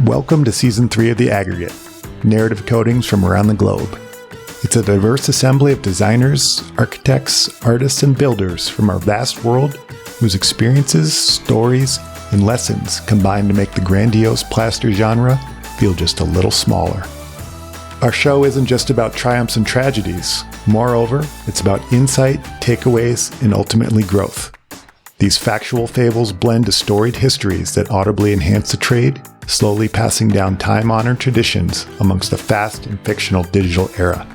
Welcome to Season 3 of The Aggregate, narrative coatings from around the globe. It's a diverse assembly of designers, architects, artists, and builders from our vast world whose experiences, stories, and lessons combine to make the grandiose plaster genre feel just a little smaller. Our show isn't just about triumphs and tragedies. Moreover, it's about insight, takeaways, and ultimately growth. These factual fables blend to storied histories that audibly enhance the trade, slowly passing down time-honored traditions amongst a fast and fictional digital era.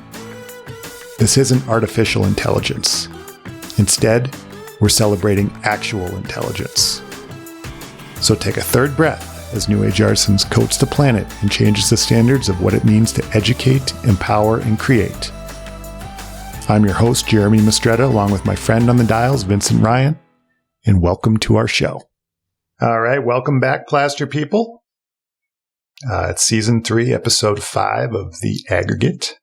This isn't artificial intelligence. Instead, we're celebrating actual intelligence. So take a third breath as New Age Artisans coats the planet and changes the standards of what it means to educate, empower, and create. I'm your host, Jeremy Mistretta, along with my friend on the dials, Vincent Ryan, and welcome to our show. All right, welcome back, Plaster People. It's Season 3, Episode 5 of The Aggregate.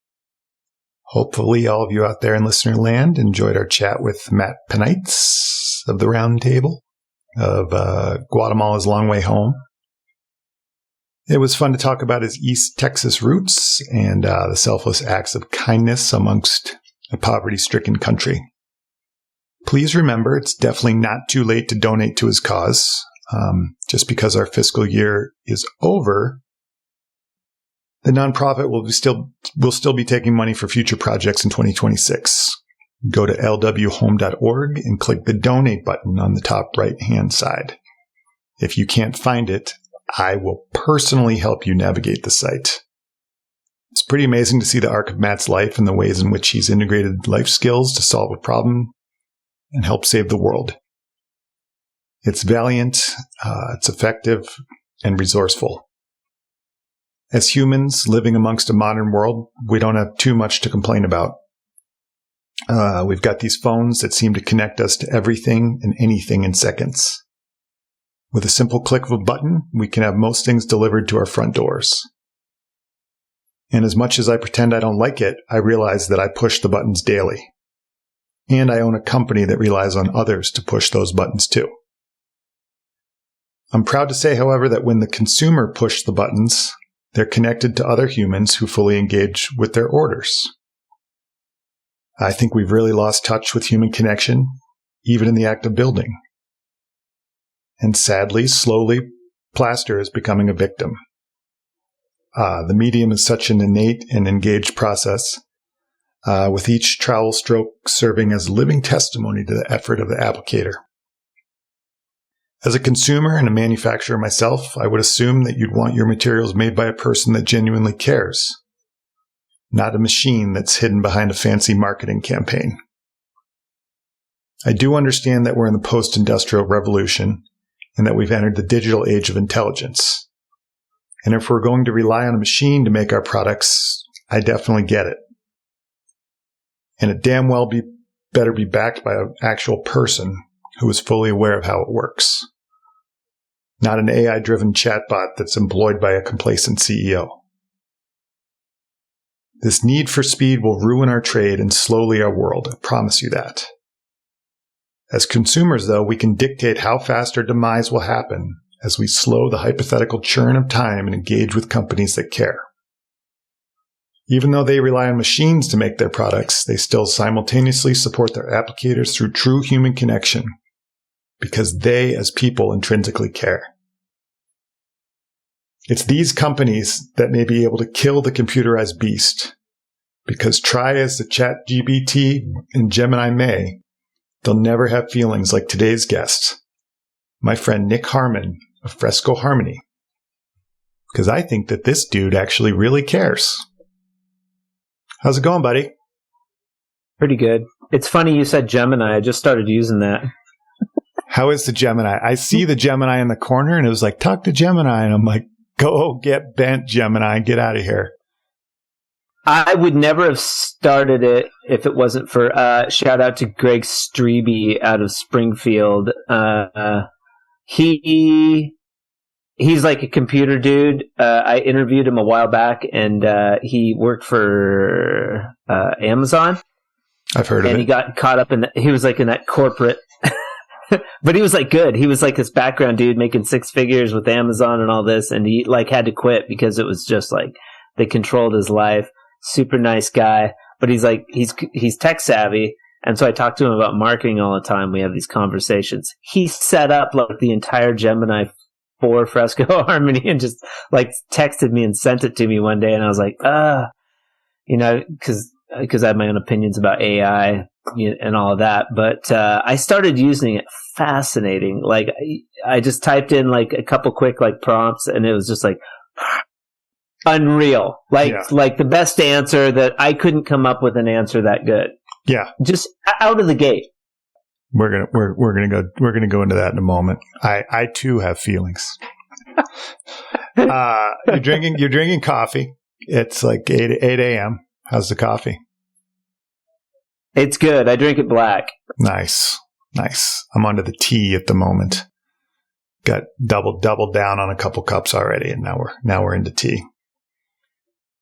Hopefully all of you out there in listener land enjoyed our chat with Matt Penites of the Round Table of Guatemala's Long Way Home. It was fun to talk about his East Texas roots and the selfless acts of kindness amongst a poverty-stricken country. Please remember, it's definitely not too late to donate to his cause. Just because our fiscal year is over, the nonprofit will still be taking money for future projects in 2026. Go to lwhome.org and click the donate button on the top right-hand side. If you can't find it, I will personally help you navigate the site. It's pretty amazing to see the arc of Matt's life and the ways in which he's integrated life skills to solve a problem and help save the world. It's valiant, it's effective, and resourceful. As humans living amongst a modern world, we don't have too much to complain about. We've got these phones that seem to connect us to everything and anything in seconds. With a simple click of a button, we can have most things delivered to our front doors. And as much as I pretend I don't like it, I realize that I push the buttons daily. And I own a company that relies on others to push those buttons too. I'm proud to say, however, that when the consumer push the buttons, they're connected to other humans who fully engage with their orders. I think we've really lost touch with human connection, even in the act of building. And sadly, slowly, plaster is becoming a victim. The medium is such an innate and engaged process, with each trowel stroke serving as living testimony to the effort of the applicator. As a consumer and a manufacturer myself, I would assume that you'd want your materials made by a person that genuinely cares, not a machine that's hidden behind a fancy marketing campaign. I do understand that we're in the post-industrial revolution and that we've entered the digital age of intelligence. And if we're going to rely on a machine to make our products, I definitely get it. And it damn well better be backed by an actual person who is fully aware of how it works. Not an AI-driven chatbot that's employed by a complacent CEO. This need for speed will ruin our trade and slowly our world, I promise you that. As consumers, though, we can dictate how fast our demise will happen as we slow the hypothetical churn of time and engage with companies that care. Even though they rely on machines to make their products, they still simultaneously support their applicators through true human connection, because they, as people, intrinsically care. It's these companies that may be able to kill the computerized beast, because try as the ChatGPT and Gemini may, they'll never have feelings like today's guest, my friend Nick Harmon of Fresco Harmony, because I think that this dude actually really cares. How's it going, buddy? Pretty good. It's funny you said Gemini. I just started using that. How is the Gemini? I see the Gemini in the corner, and it was like, talk to Gemini. And I'm like, go get bent, Gemini. Get out of here. I would never have started it if it wasn't for, shout out to Greg Strebe out of Springfield. He's like a computer dude. I interviewed him a while back, and he worked for Amazon. I've heard of it. And he got caught up in he was like in that corporate But he was like good. He was like this background dude making 6 figures with Amazon and all this, and he like had to quit because it was just like they controlled his life. Super nice guy, but he's like he's tech savvy, and so I talk to him about marketing all the time. We have these conversations. He set up like the entire Gemini 4 Fresco Harmony and just like texted me and sent it to me one day, and I was like, because I have my own opinions about AI and all of that. But I started using it. Fascinating. Like I just typed in like a couple quick like prompts, and it was just like unreal. Like the best answer that I couldn't come up with an answer that good. Yeah, just out of the gate. We're gonna go into that in a moment. I too have feelings. You're drinking coffee. It's like 8 a.m. How's the coffee? It's good. I drink it black. Nice. I'm onto the tea at the moment. Got doubled down on a couple cups already, and now we're into tea.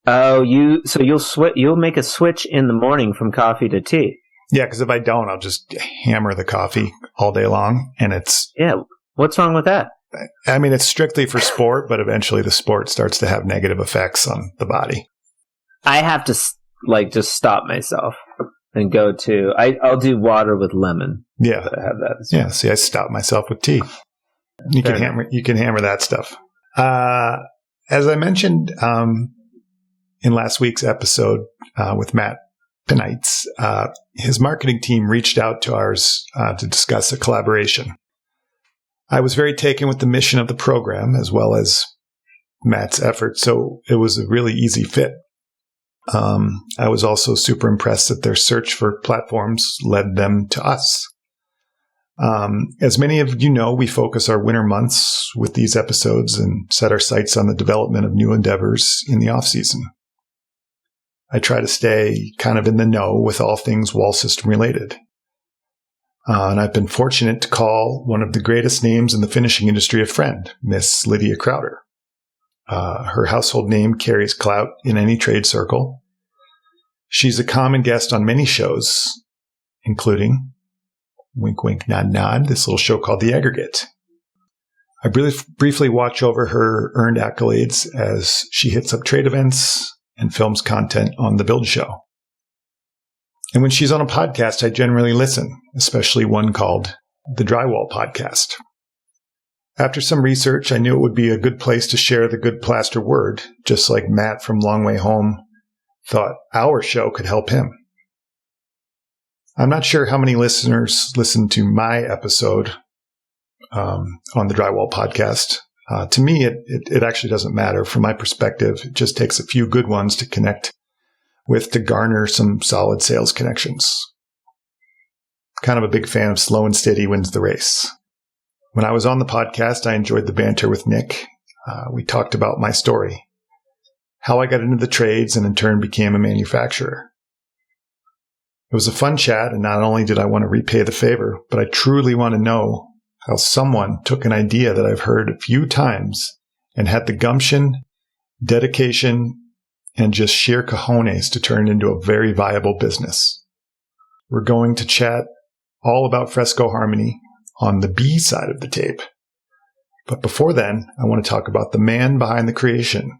Oh, you'll make a switch in the morning from coffee to tea. Yeah, because if I don't, I'll just hammer the coffee all day long, and it's What's wrong with that? I mean, it's strictly for sport, but eventually the sport starts to have negative effects on the body. I have to just stop myself and go to. I'll do water with lemon. Yeah, I have that. Yeah. See, I stop myself with tea. You can hammer that stuff. As I mentioned in last week's episode with Matt Penites, his marketing team reached out to ours to discuss a collaboration. I was very taken with the mission of the program as well as Matt's effort, so it was a really easy fit. I was also super impressed that their search for platforms led them to us. As many of you know, we focus our winter months with these episodes and set our sights on the development of new endeavors in the off-season. I try to stay kind of in the know with all things wall system related. And I've been fortunate to call one of the greatest names in the finishing industry a friend, Miss Lydia Crowder. Her household name carries clout in any trade circle. She's a common guest on many shows, including, wink, wink, nod, nod, this little show called The Aggregate. I briefly watch over her earned accolades as she hits up trade events and films content on The Build Show. And when she's on a podcast, I generally listen, especially one called The Drywall Podcast. After some research, I knew it would be a good place to share the good plaster word, just like Matt from Long Way Home thought our show could help him. I'm not sure how many listeners listened to my episode on the Drywall Podcast. To me, it actually doesn't matter. From my perspective, it just takes a few good ones to connect with to garner some solid sales connections. Kind of a big fan of slow and steady wins the race. When I was on the podcast, I enjoyed the banter with Nick. We talked about my story, how I got into the trades and in turn became a manufacturer. It was a fun chat, and not only did I want to repay the favor, but I truly want to know how someone took an idea that I've heard a few times and had the gumption, dedication, and just sheer cojones to turn into a very viable business. We're going to chat all about Fresco Harmony on the B side of the tape. But before then, I want to talk about the man behind the creation.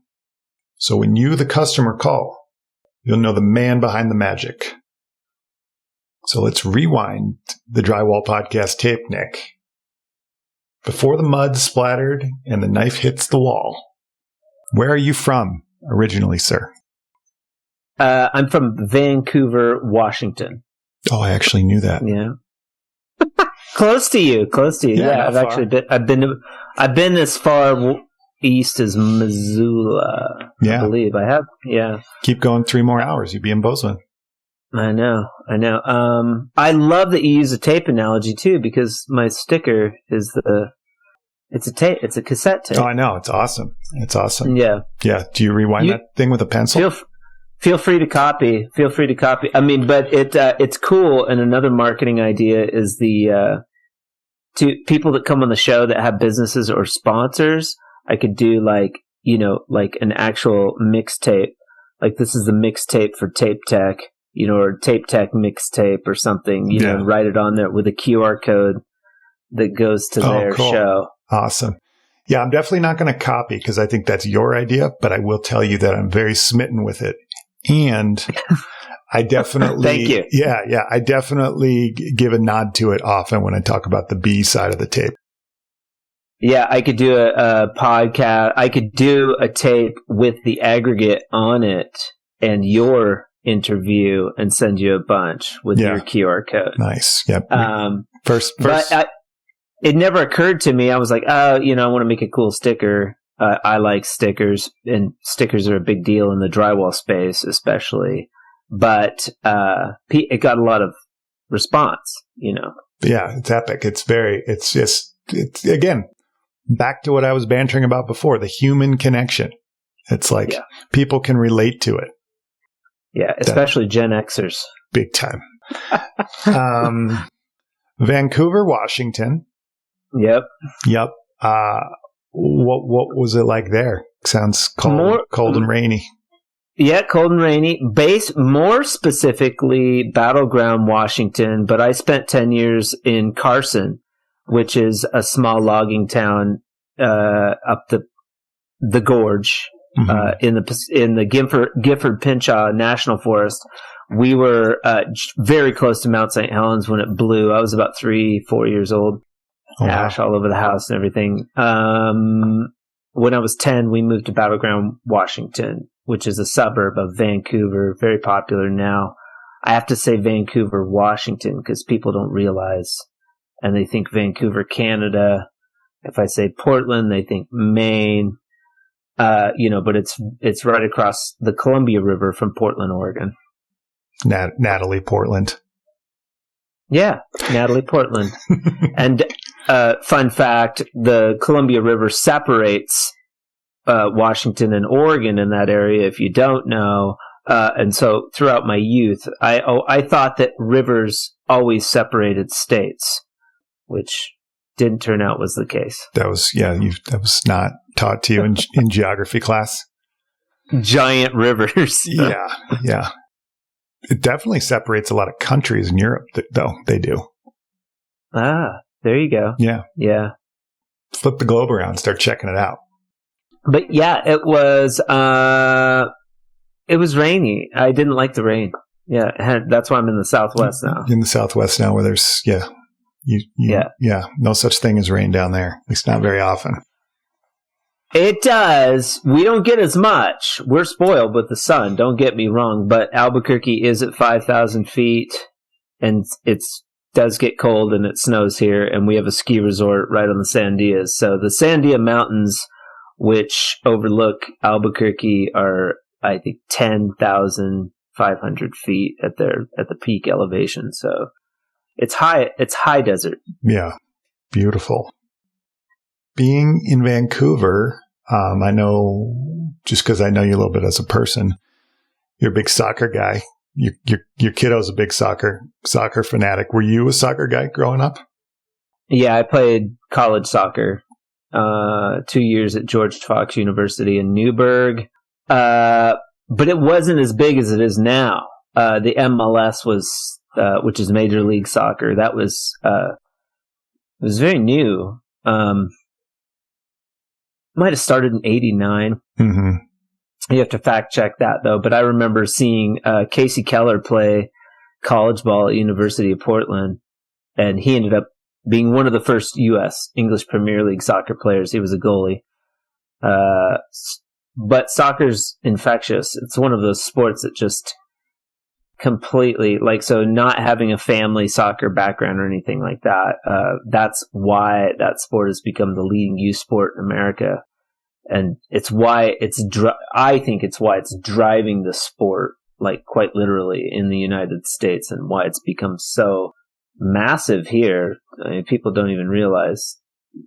So when you, the customer, call, you'll know the man behind the magic. So let's rewind the Drywall Podcast tape, Nick. Before the mud splattered and the knife hits the wall, where are you from originally, sir? I'm from Vancouver, Washington. Oh, I actually knew that. Yeah. Close to you. Yeah, I've been as far east as Missoula. Yeah. I believe I have. Yeah. Keep going 3 more hours. You'd be in Bozeman. I know. I love that you use a tape analogy too, because my sticker is it's a tape. It's a cassette tape. Oh, I know. It's awesome. Yeah. Yeah. Do you rewind that thing with a pencil? Feel free to copy. I mean, but it's cool. And another marketing idea is to people that come on the show that have businesses or sponsors, I could do like an actual mixtape. Like this is the mixtape for Tape Tech, or Tape Tech mixtape or something, and write it on there with a QR code. that goes to their cool. show. Awesome. Yeah, I'm definitely not going to copy because I think that's your idea, but I will tell you that I'm very smitten with it. And I definitely, Thank you. Yeah. I definitely give a nod to it often when I talk about the B side of the tape. Yeah, I could do a podcast. I could do a tape with the aggregate on it and your interview and send you a bunch with your QR code. Nice. Yep. First. But it never occurred to me. I was like, I want to make a cool sticker. I like stickers, and stickers are a big deal in the drywall space, especially. But it got a lot of response, Yeah, it's epic. It's again, back to what I was bantering about before, the human connection. It's like people can relate to it. Yeah, especially Gen Xers. Big time. Vancouver, Washington. Yep. What was it like there? Sounds cold and rainy. Yeah, cold and rainy. More specifically, Battleground, Washington. But I spent 10 years in Carson, which is a small logging town up the gorge in the Gifford Pinchot National Forest. We were very close to Mount St. Helens when it blew. I was about 3-4 years old. Ash all over the house and everything. When I was 10, we moved to Battleground, Washington, which is a suburb of Vancouver, very popular now. I have to say Vancouver, Washington, because people don't realize, and they think Vancouver, Canada. If I say Portland, they think Maine. But it's right across the Columbia River from Portland, Oregon. Natalie Portland. Yeah, Natalie Portland. And fun fact, the Columbia River separates Washington and Oregon in that area, if you don't know. And so throughout my youth, I thought that rivers always separated states, which didn't turn out was the case. That was not taught to you in geography class. Giant rivers. Yeah. It definitely separates a lot of countries in Europe, though. They do. Ah, there you go. Yeah. Flip the globe around, start checking it out. But yeah, it was rainy. I didn't like the rain. Yeah, that's why I'm in the Southwest now. In the Southwest now, where there's no such thing as rain down there. At least not very often. It does. We don't get as much. We're spoiled with the sun, don't get me wrong, but Albuquerque is at 5,000 feet, and it does get cold, and it snows here, and we have a ski resort right on the Sandias. So the Sandia Mountains, which overlook Albuquerque, are, I think, 10,500 feet at the peak elevation. So it's high desert. Yeah. Beautiful. Being in Vancouver, I know, just because I know you a little bit as a person, you're a big soccer guy. Your kiddo's a big soccer fanatic. Were you a soccer guy growing up? Yeah, I played college soccer 2 years at George Fox University in Newburgh, but it wasn't as big as it is now. The MLS was, which is Major League Soccer, that was it was very new. Might have started in 89. Mm-hmm. You have to fact check that, though. But I remember seeing Casey Keller play college ball at University of Portland, and he ended up being one of the first U.S. English Premier League soccer players. He was a goalie. But soccer's infectious. It's one of those sports that just completely, so not having a family soccer background or anything like that, that's why that sport has become the leading youth sport in America. And it's why I think it's why it's driving the sport, quite literally, in the United States, and why it's become so massive here. I mean, people don't even realize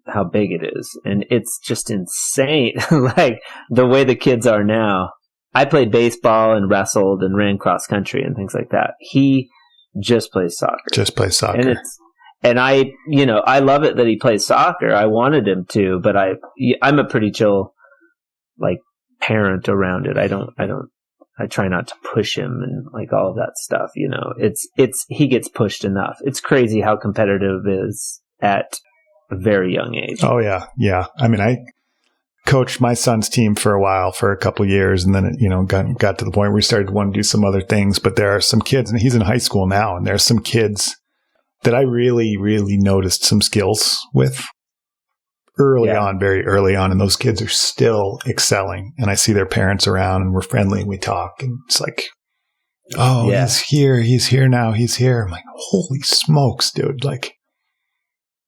how big it is. And it's just insane, the way the kids are now. I played baseball and wrestled and ran cross country and things like that. He just plays soccer. And I love it that he plays soccer. I wanted him to, but I'm a pretty chill, parent around it. I try not to push him and all of that stuff. He gets pushed enough. It's crazy how competitive it is at a very young age. Oh, yeah. Yeah. I mean, I coached my son's team for a while, for a couple of years, and then it, got to the point where we started to want to do some other things. But there are some kids, and he's in high school now, and there's some kids that I really, really noticed some skills with very early on, and those kids are still excelling. And I see their parents around, and we're friendly, and we talk, and it's like, oh, he's here now, he's here. I'm like, holy smokes, dude! Like,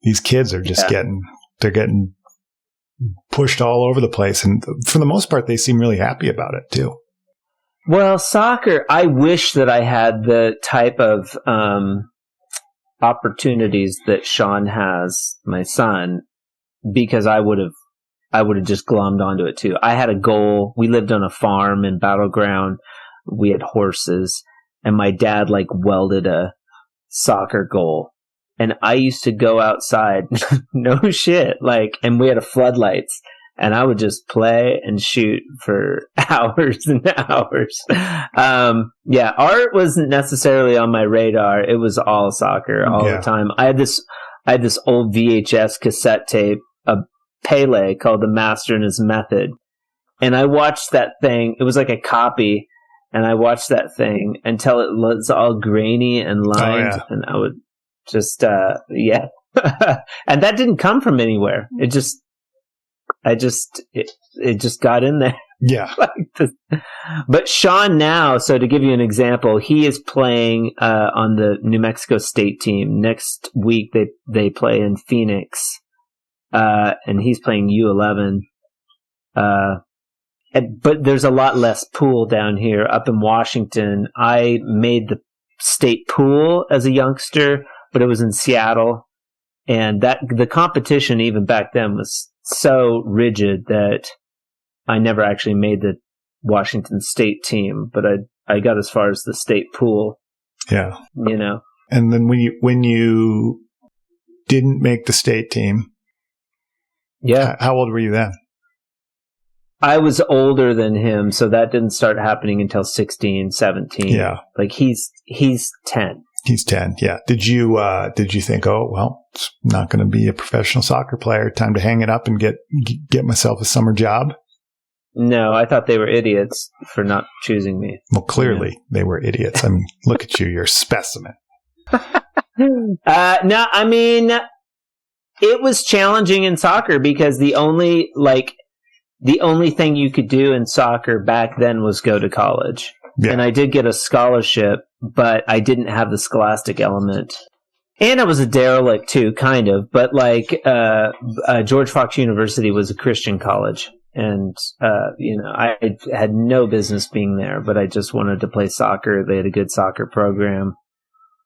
these kids are just getting pushed all over the place, and for the most part, they seem really happy about it too. Well, soccer, I wish that I had the type of opportunities that Sean has, my son, because I would have just glommed onto it too. I had a goal. We lived on a farm in Battleground. We had horses, and my dad like welded a soccer goal. And I used to go outside, no shit, and we had a floodlights, and I would just play and shoot for hours and hours. Art wasn't necessarily on my radar. It was all soccer all the time. I had this old VHS cassette tape of Pele called The Master and His Method. And I watched that thing. It was like a copy. And I watched that thing until it was all grainy and lined. And I would just, and that didn't come from anywhere. It just got in there. Yeah. But Sean now, so to give you an example, he is playing on the New Mexico State team. Next week they play in Phoenix, and he's playing U11. But there's a lot less pool down here. Up in Washington, I made the state pool as a youngster, but it was in Seattle, and the competition even back then was so rigid that I never actually made the Washington State team, but I got as far as the state pool. Yeah. And then when you didn't make the state team, how old were you then? I was older than him, so that didn't start happening until 16, 17. Yeah. Like he's 10. He's 10. Yeah. Did you think, oh, well, it's not going to be a professional soccer player. Time to hang it up and get myself a summer job? No, I thought they were idiots for not choosing me. Well, clearly they were idiots. I mean, look at you. You're a specimen. No, I mean, it was challenging in soccer because the only thing you could do in soccer back then was go to college. Yeah. And I did get a scholarship, but I didn't have the scholastic element. And I was a derelict too, kind of. But George Fox University was a Christian college. And, I had no business being there, but I just wanted to play soccer. They had a good soccer program.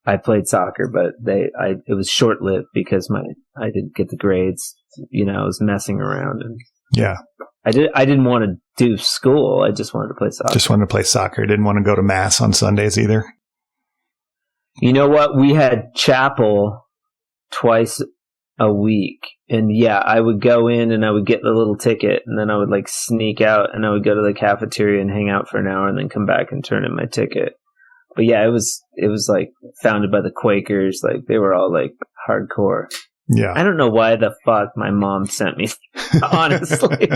I played soccer, but it was short-lived because I didn't get the grades. I was messing around. And yeah. I didn't want to do school. I just wanted to play soccer. Just wanted to play soccer. Didn't want to go to mass on Sundays either. You know what? We had chapel twice a week. And I would go in and I would get the little ticket, and then I would sneak out and I would go to the cafeteria and hang out for an hour and then come back and turn in my ticket. But it was founded by the Quakers. They were all hardcore. Yeah. I don't know why the fuck my mom sent me, honestly.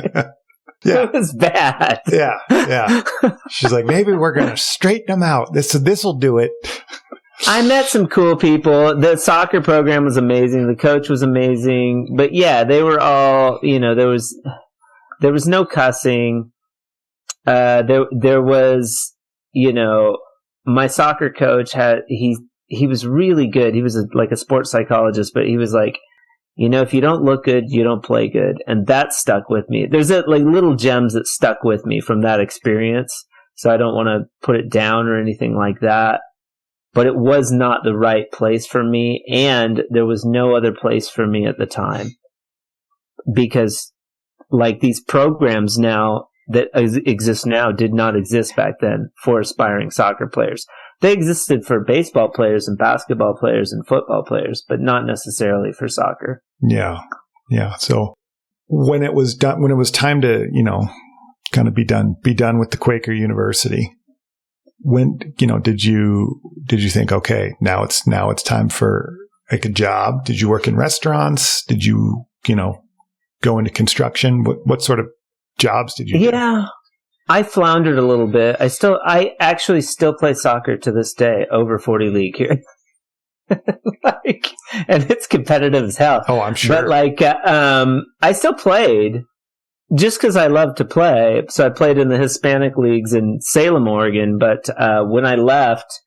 Yeah. It was bad. Yeah. Yeah. She's like, maybe we're going to straighten them out. This'll do it. I met some cool people. The soccer program was amazing. The coach was amazing. But they were all, there was no cussing. There was, my soccer coach he was really good. He was a sports psychologist, but he was like, if you don't look good, you don't play good. And that stuck with me. There's little gems that stuck with me from that experience. So I don't want to put it down or anything like that. But it was not the right place for me. And there was no other place for me at the time. Because these programs now that exist now did not exist back then for aspiring soccer players. They existed for baseball players and basketball players and football players, but not necessarily for soccer. Yeah. Yeah. So when it was time to, kind of be done with the Quaker University, when, did you think, okay, now it's time for like a job? Did you work in restaurants? Did you, go into construction? What sort of jobs did you do? Yeah. I floundered a little bit. I actually still play soccer to this day, over 40 league here. And it's competitive as hell. Oh, I'm sure. But I still played just because I love to play. So I played in the Hispanic leagues in Salem, Oregon. But when I left,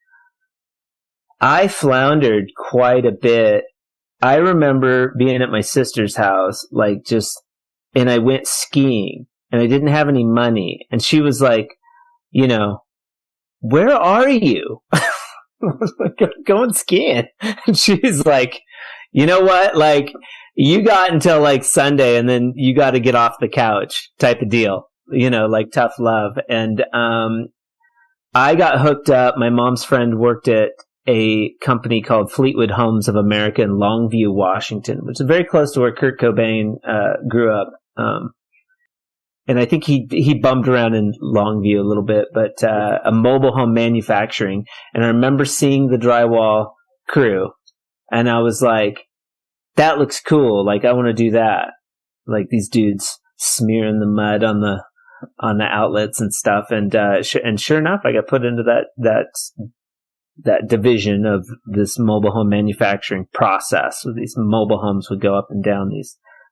I floundered quite a bit. I remember being at my sister's house, and I went skiing, and I didn't have any money. And she was like, where are you? I was like, going skiing. And she's like, you know what? Like, you got until Sunday, and then you got to get off the couch type of deal, tough love. And I got hooked up. My mom's friend worked at a company called Fleetwood Homes of America in Longview, Washington, which is very close to where Kurt Cobain grew up. And I think he bummed around in Longview a little bit, but a mobile home manufacturing. And I remember seeing the drywall crew, and I was like, that looks cool. Like, I want to do that. Like, these dudes smearing the mud on the outlets and stuff. And sure enough, I got put into that division of this mobile home manufacturing process, where these mobile homes would go up and down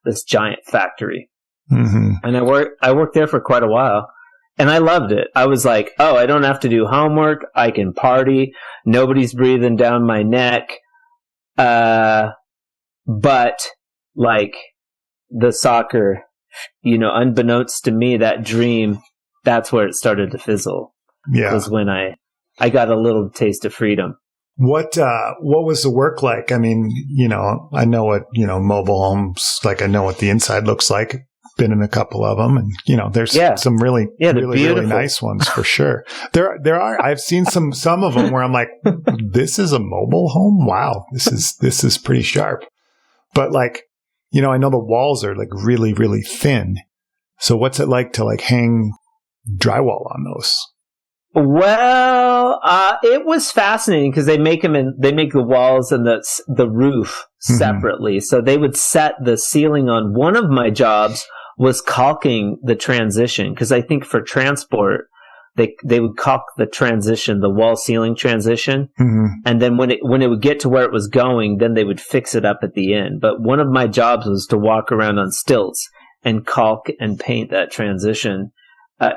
this giant factory. Mm-hmm. And I worked there for quite a while, and I loved it. I was like, oh, I don't have to do homework. I can party. Nobody's breathing down my neck. But the soccer, unbeknownst to me, that dream, that's where it started to fizzle. Yeah. Was when I got a little taste of freedom. What was the work like? I mean, I know what, mobile homes, I know what the inside looks like. Been in a couple of them, and there's some really nice ones for sure. There are. I've seen some of them where I'm like, this is a mobile home. Wow, this is pretty sharp. But I know the walls are really, really thin. So what's it like to hang drywall on those? Well, it was fascinating because they make the walls and the roof separately. Mm-hmm. So they would set the ceiling on. One of my jobs was caulking the transition, because I think for transport, they would caulk the transition, the wall ceiling transition. Mm-hmm. And then when it would get to where it was going, then they would fix it up at the end. But one of my jobs was to walk around on stilts and caulk and paint that transition,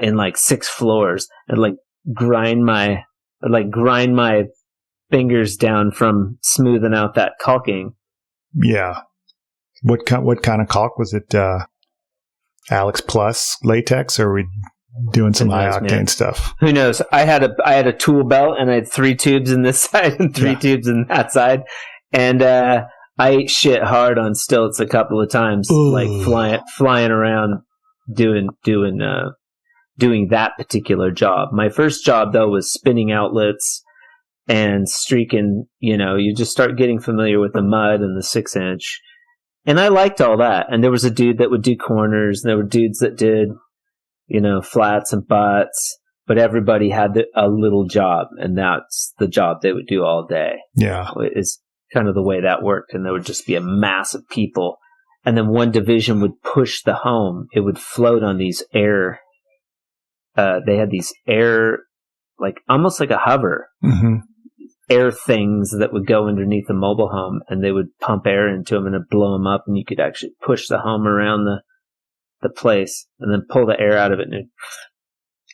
in 6 floors, and grind my fingers down from smoothing out that caulking. Yeah. What kind of caulk was it? Alex Plus latex, or are we doing some high octane stuff? Who knows? I had a tool belt, and I had 3 tubes in this side and 3 tubes in that side, and I ate shit hard on stilts a couple of times. Ooh. Flying around doing that particular job. My first job though was spinning outlets and streaking. You just start getting familiar with the mud and the 6-inch. And I liked all that. And there was a dude that would do corners, and there were dudes that did, flats and butts, but everybody had a little job, and that's the job they would do all day. Yeah. Is kind of the way that worked. And there would just be a mass of people. And then one division would push the home. It would float on these air. They had these air, almost like a hover. Mm-hmm. Air things that would go underneath the mobile home, and they would pump air into them and it'd blow them up, and you could actually push the home around the place and then pull the air out of it and it'd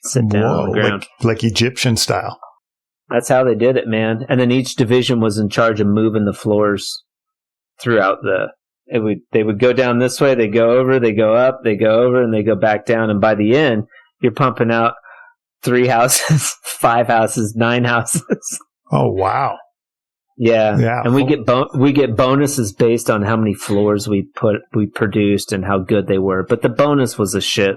sit down on the ground. Like Egyptian style. That's how they did it, man. And then each division was in charge of moving the floors throughout they would go down this way, they go over, they go up, they go over, and they go back down. And by the end, you're pumping out 3 houses, 5 houses, 9 houses. Oh, wow. Yeah. And we get bonuses based on how many floors we produced and how good they were. But the bonus was a shit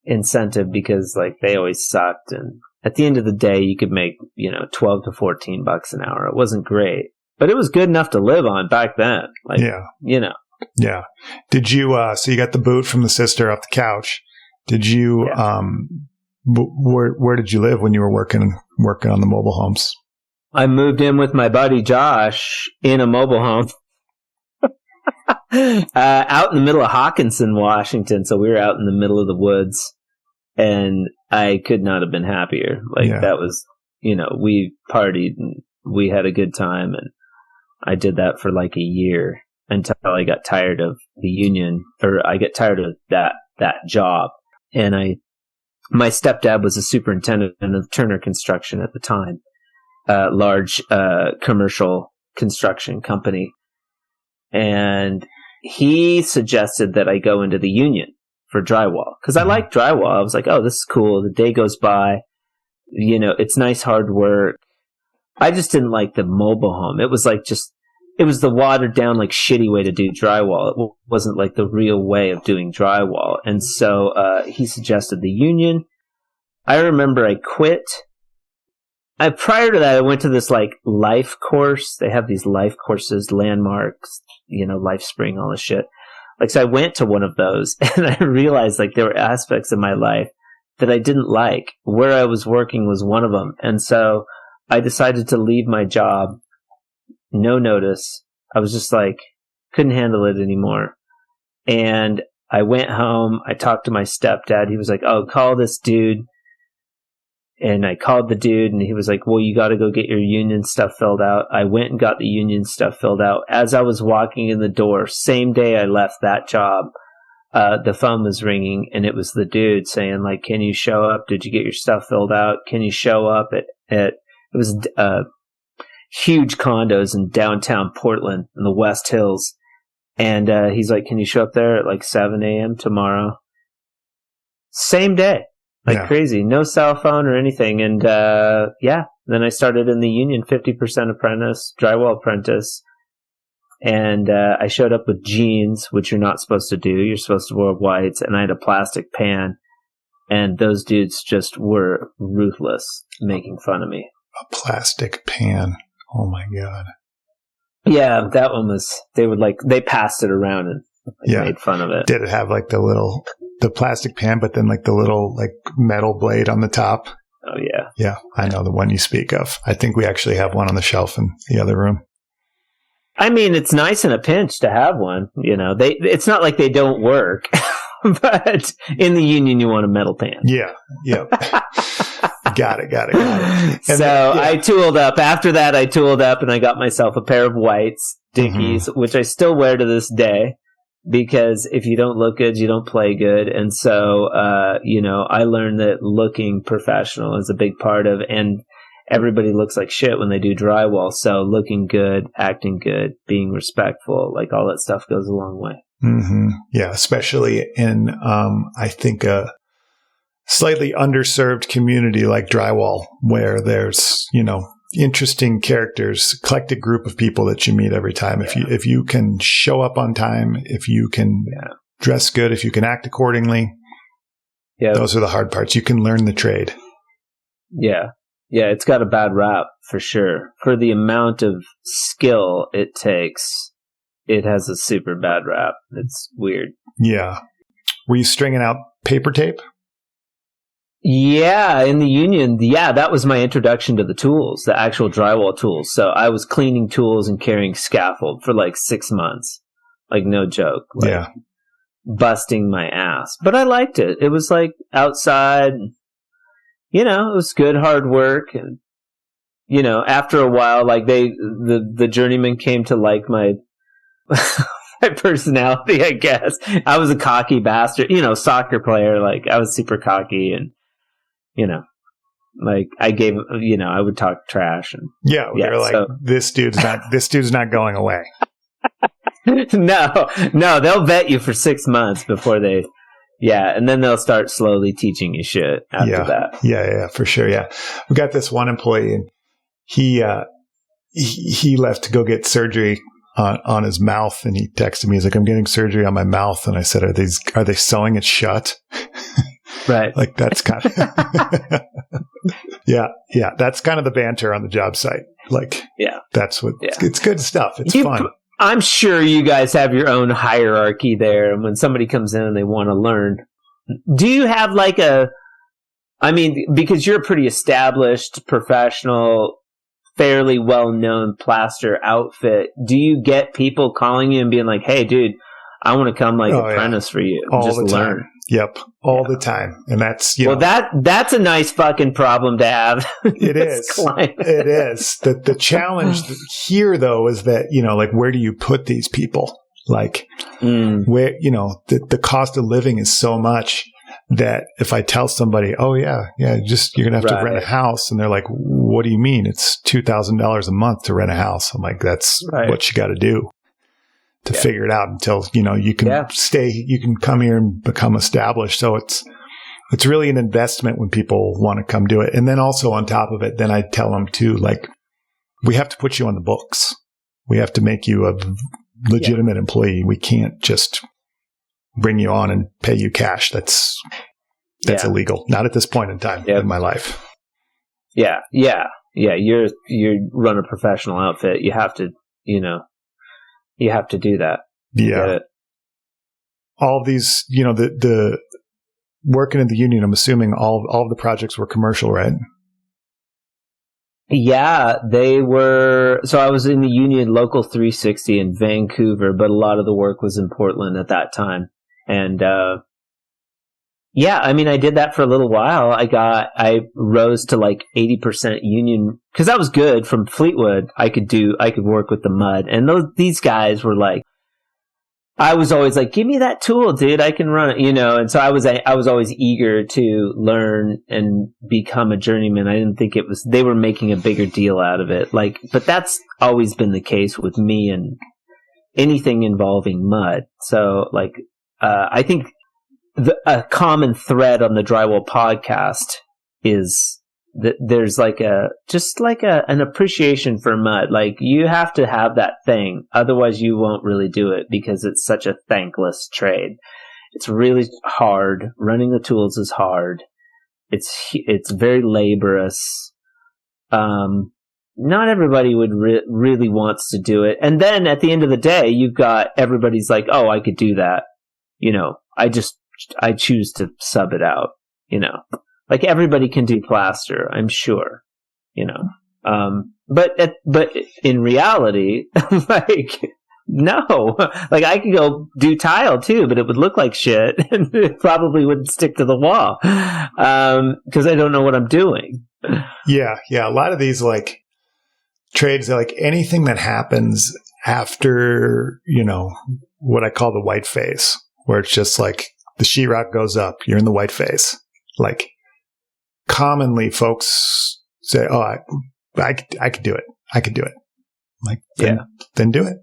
incentive, because they always sucked. And at the end of the day, you could make, $12 to $14 an hour. It wasn't great, but it was good enough to live on back then. Yeah. Did you, so you got the boot from the sister off the couch. Did you, where did you live when you were working on the mobile homes? I moved in with my buddy Josh in a mobile home out in the middle of Hawkinson, Washington. So we were out in the middle of the woods, and I could not have been happier. That was, we partied and we had a good time, and I did that for like a year until I got tired of the union, or I got tired of that job. And my stepdad was a superintendent of Turner Construction at the time. Large commercial construction company. And he suggested that I go into the union for drywall because I like drywall. I was like, oh, this is cool. The day goes by. It's nice, hard work. I just didn't like the mobile home. It was it was the watered down, like shitty way to do drywall. It wasn't like the real way of doing drywall. And so he suggested the union. I remember I quit. Prior to that, I went to this like life course. They have these life courses, landmarks, Life Spring, all this shit. So I went to one of those and I realized there were aspects of my life that I didn't like. Where I was working was one of them. And so I decided to leave my job. No notice. I was just couldn't handle it anymore. And I went home. I talked to my stepdad. He was like, oh, call this dude. And I called the dude, and he was like, well, you got to go get your union stuff filled out. I went and got the union stuff filled out. As I was walking in the door, same day I left that job, the phone was ringing, and it was the dude saying, can you show up? Did you get your stuff filled out? Can you show up at it was huge condos in downtown Portland in the West Hills. And he's like, can you show up there at 7 a.m. tomorrow? Same day. Crazy. No cell phone or anything. And then I started in the union, 50% apprentice, drywall apprentice. And I showed up with jeans, which you're not supposed to do. You're supposed to wear whites. And I had a plastic pan. And those dudes just were ruthless, making fun of me. A plastic pan. Oh my God. Yeah, that one was, they passed it around and made fun of it. Did it have the plastic pan, but then the little metal blade on the top? Oh yeah. Yeah, I know the one you speak of. I think we actually have one on the shelf in the other room. I mean, it's nice in a pinch to have one. It's not like they don't work, but in the union you want a metal pan. Yeah. Got it. And so I tooled up. After that, I tooled up and I got myself a pair of whites, Dickies, which I still wear to this day. Because if you don't look good, you don't play good. And so, I learned that looking professional is a big part of, and everybody looks like shit when they do drywall. So looking good, acting good, being respectful, all that stuff goes a long way. Mm-hmm. Yeah. Especially in, I think a slightly underserved community like drywall, where there's, interesting characters, eclectic group of people that you meet every time. If you can show up on time, if you can dress good, if you can act accordingly, those are the hard parts. You can learn the trade. Yeah. It's got a bad rap for sure. For the amount of skill it takes, it has a super bad rap. It's weird. Yeah. Were you stringing out paper tape? Yeah, in the union, that was my introduction to the tools, the actual drywall tools. So I was cleaning tools and carrying scaffold for 6 months. No joke. Busting my ass. But I liked it. It was outside, it was good, hard work. And, after a while, the journeyman came to my, my personality, I guess. I was a cocky bastard, soccer player. I was super cocky and, I gave, I would talk trash and they're this dude's not going away. No, they'll vet you for 6 months before they, and then they'll start slowly teaching you shit after that. Yeah, for sure. Yeah. We got this one employee and he left to go get surgery on his mouth, and he texted me. He's like, I'm getting surgery on my mouth. And I said, are they sewing it shut? Right. That's kind of, that's kind of the banter on the job site. That's what, it's good stuff. It's fun. I'm sure you guys have your own hierarchy there. And when somebody comes in and they want to learn, do you have because you're a pretty established professional, fairly well-known plaster outfit, do you get people calling you and being like, "Hey, dude, I want to come like apprentice for you, all just the learn"? Time. Yep, all the time, and that's that's a nice fucking problem to have. It is. It is. The challenge here, though, is that like where do you put these people? Like where the cost of living is so much that if I tell somebody, oh yeah, you're gonna have to rent a house, and they're like, what do you mean? It's $2,000 a month to rent a house. I'm like, that's what you got to do to figure it out until you can stay, you can come here and become established. So it's really an investment when people want to come do it. And then also on top of it, then I tell them too, like, we have to put you on the books. We have to make you a legitimate employee. We can't just bring you on and pay you cash. That's illegal. Not at this point in time in my life. Yeah. You run a professional outfit. You have to, you have to do that. Yeah. All of these, the working in the union, I'm assuming all of the projects were commercial, right? Yeah, they were. So I was in the union Local 360 in Vancouver, but a lot of the work was in Portland at that time. And, I did that for a little while. I rose to like 80% union because I was good from Fleetwood. I could work with the mud. And these guys were like, I was always like, give me that tool, dude. I can run it, And so I was always eager to learn and become a journeyman. I didn't think they were making a bigger deal out of it. But that's always been the case with me and anything involving mud. So I think a common thread on the Drywall podcast is that there's an appreciation for mud. Like, you have to have that thing, otherwise you won't really do it because it's such a thankless trade. It's really hard. Running the tools is hard. It's very laborious. Not everybody would really wants to do it. And then at the end of the day, you've got everybody's like, oh, I could do that. I choose to sub it out, Like, everybody can do plaster, I'm sure, but in reality, no, I could go do tile too, but it would look like shit and it probably wouldn't stick to the wall, cause I don't know what I'm doing. Yeah. A lot of these trades, like anything that happens after, what I call the white phase, where it's just like the sheetrock goes up, you're in the white phase. Commonly folks say, oh, I could do it. I could do it. Then do it.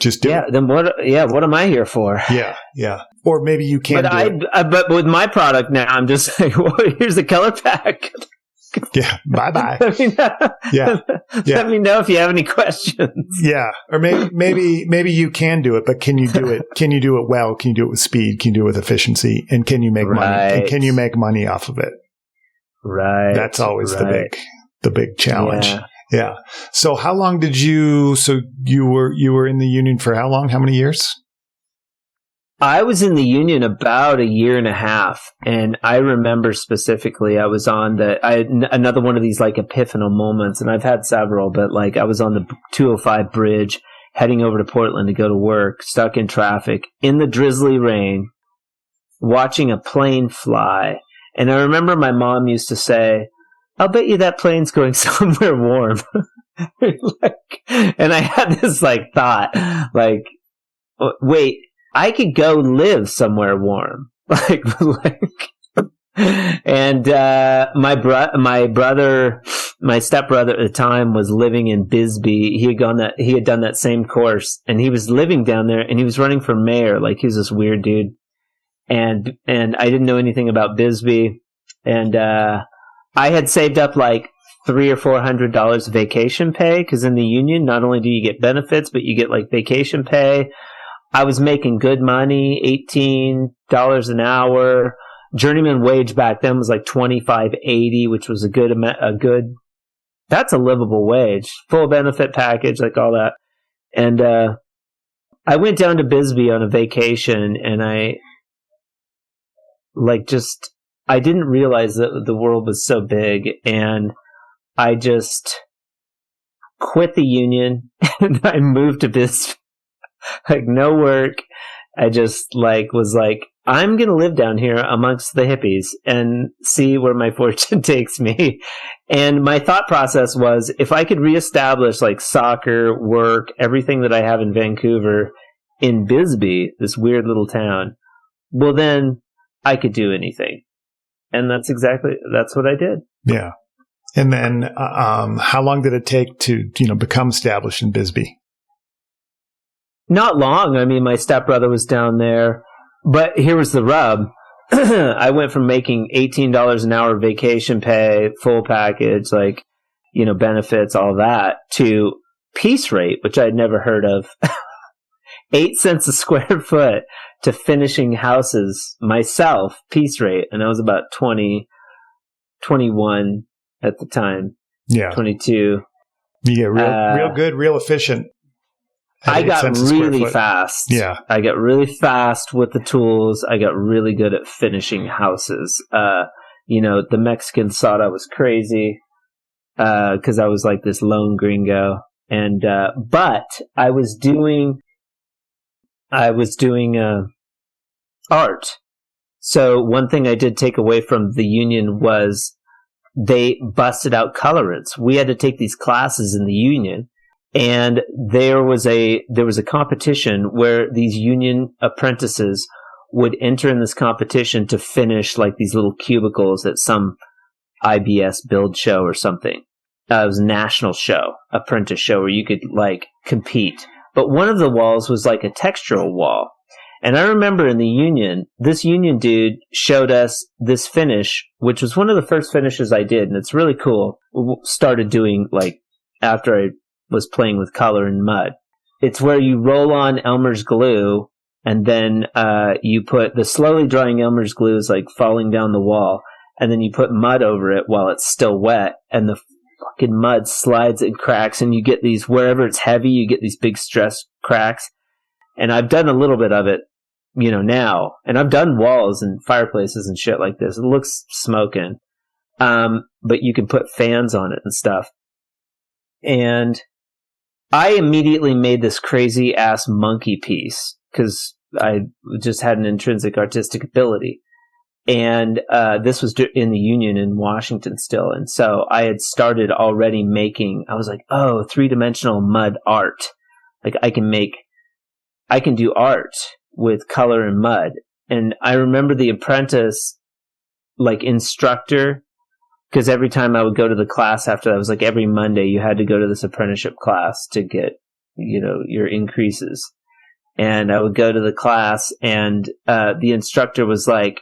Just do it. Then what am I here for? Yeah. Or maybe you can't but with my product now, I'm just like, well, here's the color pack. Yeah. Bye-bye. Let me know if you have any questions. Yeah. Or maybe you can do it, but can you do it? Can you do it well? Can you do it with speed? Can you do it with efficiency? And can you make money? And can you make money off of it? Right. That's always the big challenge. Yeah. So how long did you were in the union for how long? How many years? I was in the union about a year and a half, and I remember specifically I was on another one of these epiphanal moments, and I've had several, but I was on the 205 bridge heading over to Portland to go to work, stuck in traffic in the drizzly rain, watching a plane fly. And I remember my mom used to say, I'll bet you that plane's going somewhere warm. And I had this thought, wait, I could go live somewhere warm. And my brother, my stepbrother at the time, was living in Bisbee. He had done that same course, and he was living down there, and he was running for mayor. He was this weird dude. And I didn't know anything about Bisbee, and I had saved up $300 or $400 vacation pay, because in the union, not only do you get benefits, but you get vacation pay. I was making good money, $18 an hour. Journeyman wage back then was $25.80, which was a good, that's a livable wage. Full benefit package, all that. And I went down to Bisbee on a vacation, and I didn't realize that the world was so big. And I just quit the union and I moved to Bisbee. Like, no work. I just was like, I'm going to live down here amongst the hippies and see where my fortune takes me. And my thought process was, if I could reestablish like soccer, work, everything that I have in Vancouver in Bisbee, this weird little town, well, then I could do anything. And that's what I did. Yeah. And then, how long did it take to, become established in Bisbee? Not long. I mean, my stepbrother was down there, but here was the rub. I went from making $18 an hour vacation pay, full package, benefits, all that, to piece rate, which I'd never heard of. 8 cents a square foot to finishing houses myself, piece rate. And I was about 20, 21 at the time. Yeah. 22. You get real good, real efficient. I got really fast. Yeah. I got really fast with the tools. I got really good at finishing houses. The Mexicans thought I was crazy, cause I was like this lone gringo. And, but I was doing art. So one thing I did take away from the union was they busted out colorants. We had to take these classes in the union. And there was a competition where these union apprentices would enter in this competition to finish like these little cubicles at some IBS build show or something. It was a national show, apprentice show, where you could like compete. But one of the walls was like a textural wall. And I remember in the union, this union dude showed us this finish, which was one of the first finishes I did. And it's really cool. Started doing after I was playing with color and mud. It's where you roll on Elmer's glue, and then you put the slowly drying Elmer's glue is like falling down the wall, and then you put mud over it while it's still wet, and the fucking mud slides and cracks, and you get these, wherever it's heavy, you get these big stress cracks. And I've done a little bit of it, now, and I've done walls and fireplaces and shit like this. It looks smoking, but you can put fans on it and stuff. And I immediately made this crazy ass monkey piece because I just had an intrinsic artistic ability. And this was in the union in Washington still. And so I had started already I was like, oh, 3-dimensional mud art. Like I can do art with color and mud. And I remember the apprentice, instructor, because every time I would go to the class after that, it was like every Monday you had to go to this apprenticeship class to get, your increases. And I would go to the class, and the instructor was like,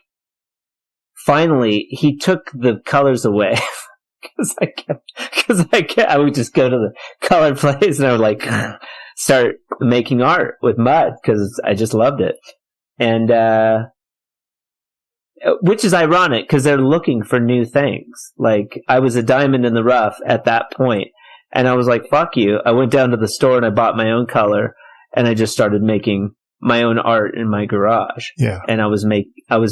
finally, he took the colors away. I would just go to the color place and I would start making art with mud because I just loved it. And, which is ironic because they're looking for new things. Like I was a diamond in the rough at that point, and I was like, fuck you. I went down to the store and I bought my own color, and I just started making my own art in my garage. Yeah. And I was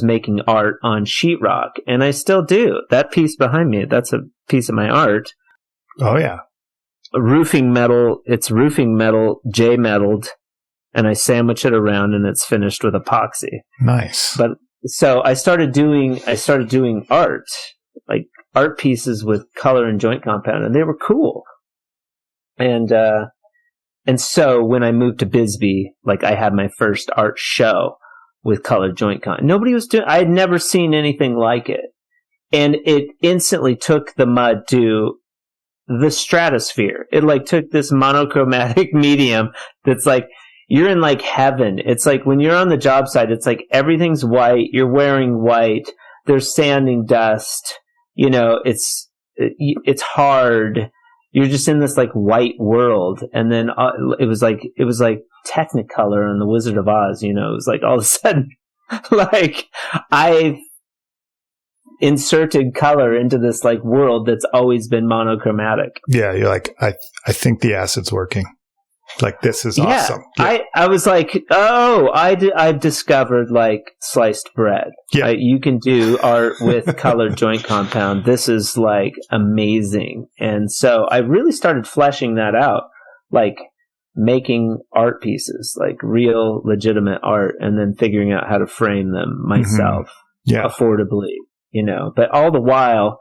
making art on sheetrock, and I still do. That piece behind me, that's a piece of my art. Oh yeah. Roofing metal, it's roofing metal, J-metalled, and I sandwich it around, and it's finished with epoxy. Nice. But so I started doing art, like art pieces with color and joint compound, and they were cool. And so when I moved to Bisbee, I had my first art show with color joint compound. Nobody was doing, I had never seen anything like it. And it instantly took the mud to the stratosphere. It took this monochromatic medium that's you're in heaven. It's when you're on the job site, it's everything's white. You're wearing white. There's sanding dust. It's hard. You're just in this white world. And then it was like Technicolor and the Wizard of Oz. It was all of a sudden, I've inserted color into this world that's always been monochromatic. Yeah, you're I think the acid's working. Like, this is Yeah, awesome. Yeah. I was like, oh, I've discovered like sliced bread. Yeah. You can do art with colored joint compound. This is like amazing. And so I really started fleshing that out, like making art pieces, like real legitimate art, and then figuring out how to frame them myself affordably, but all the while,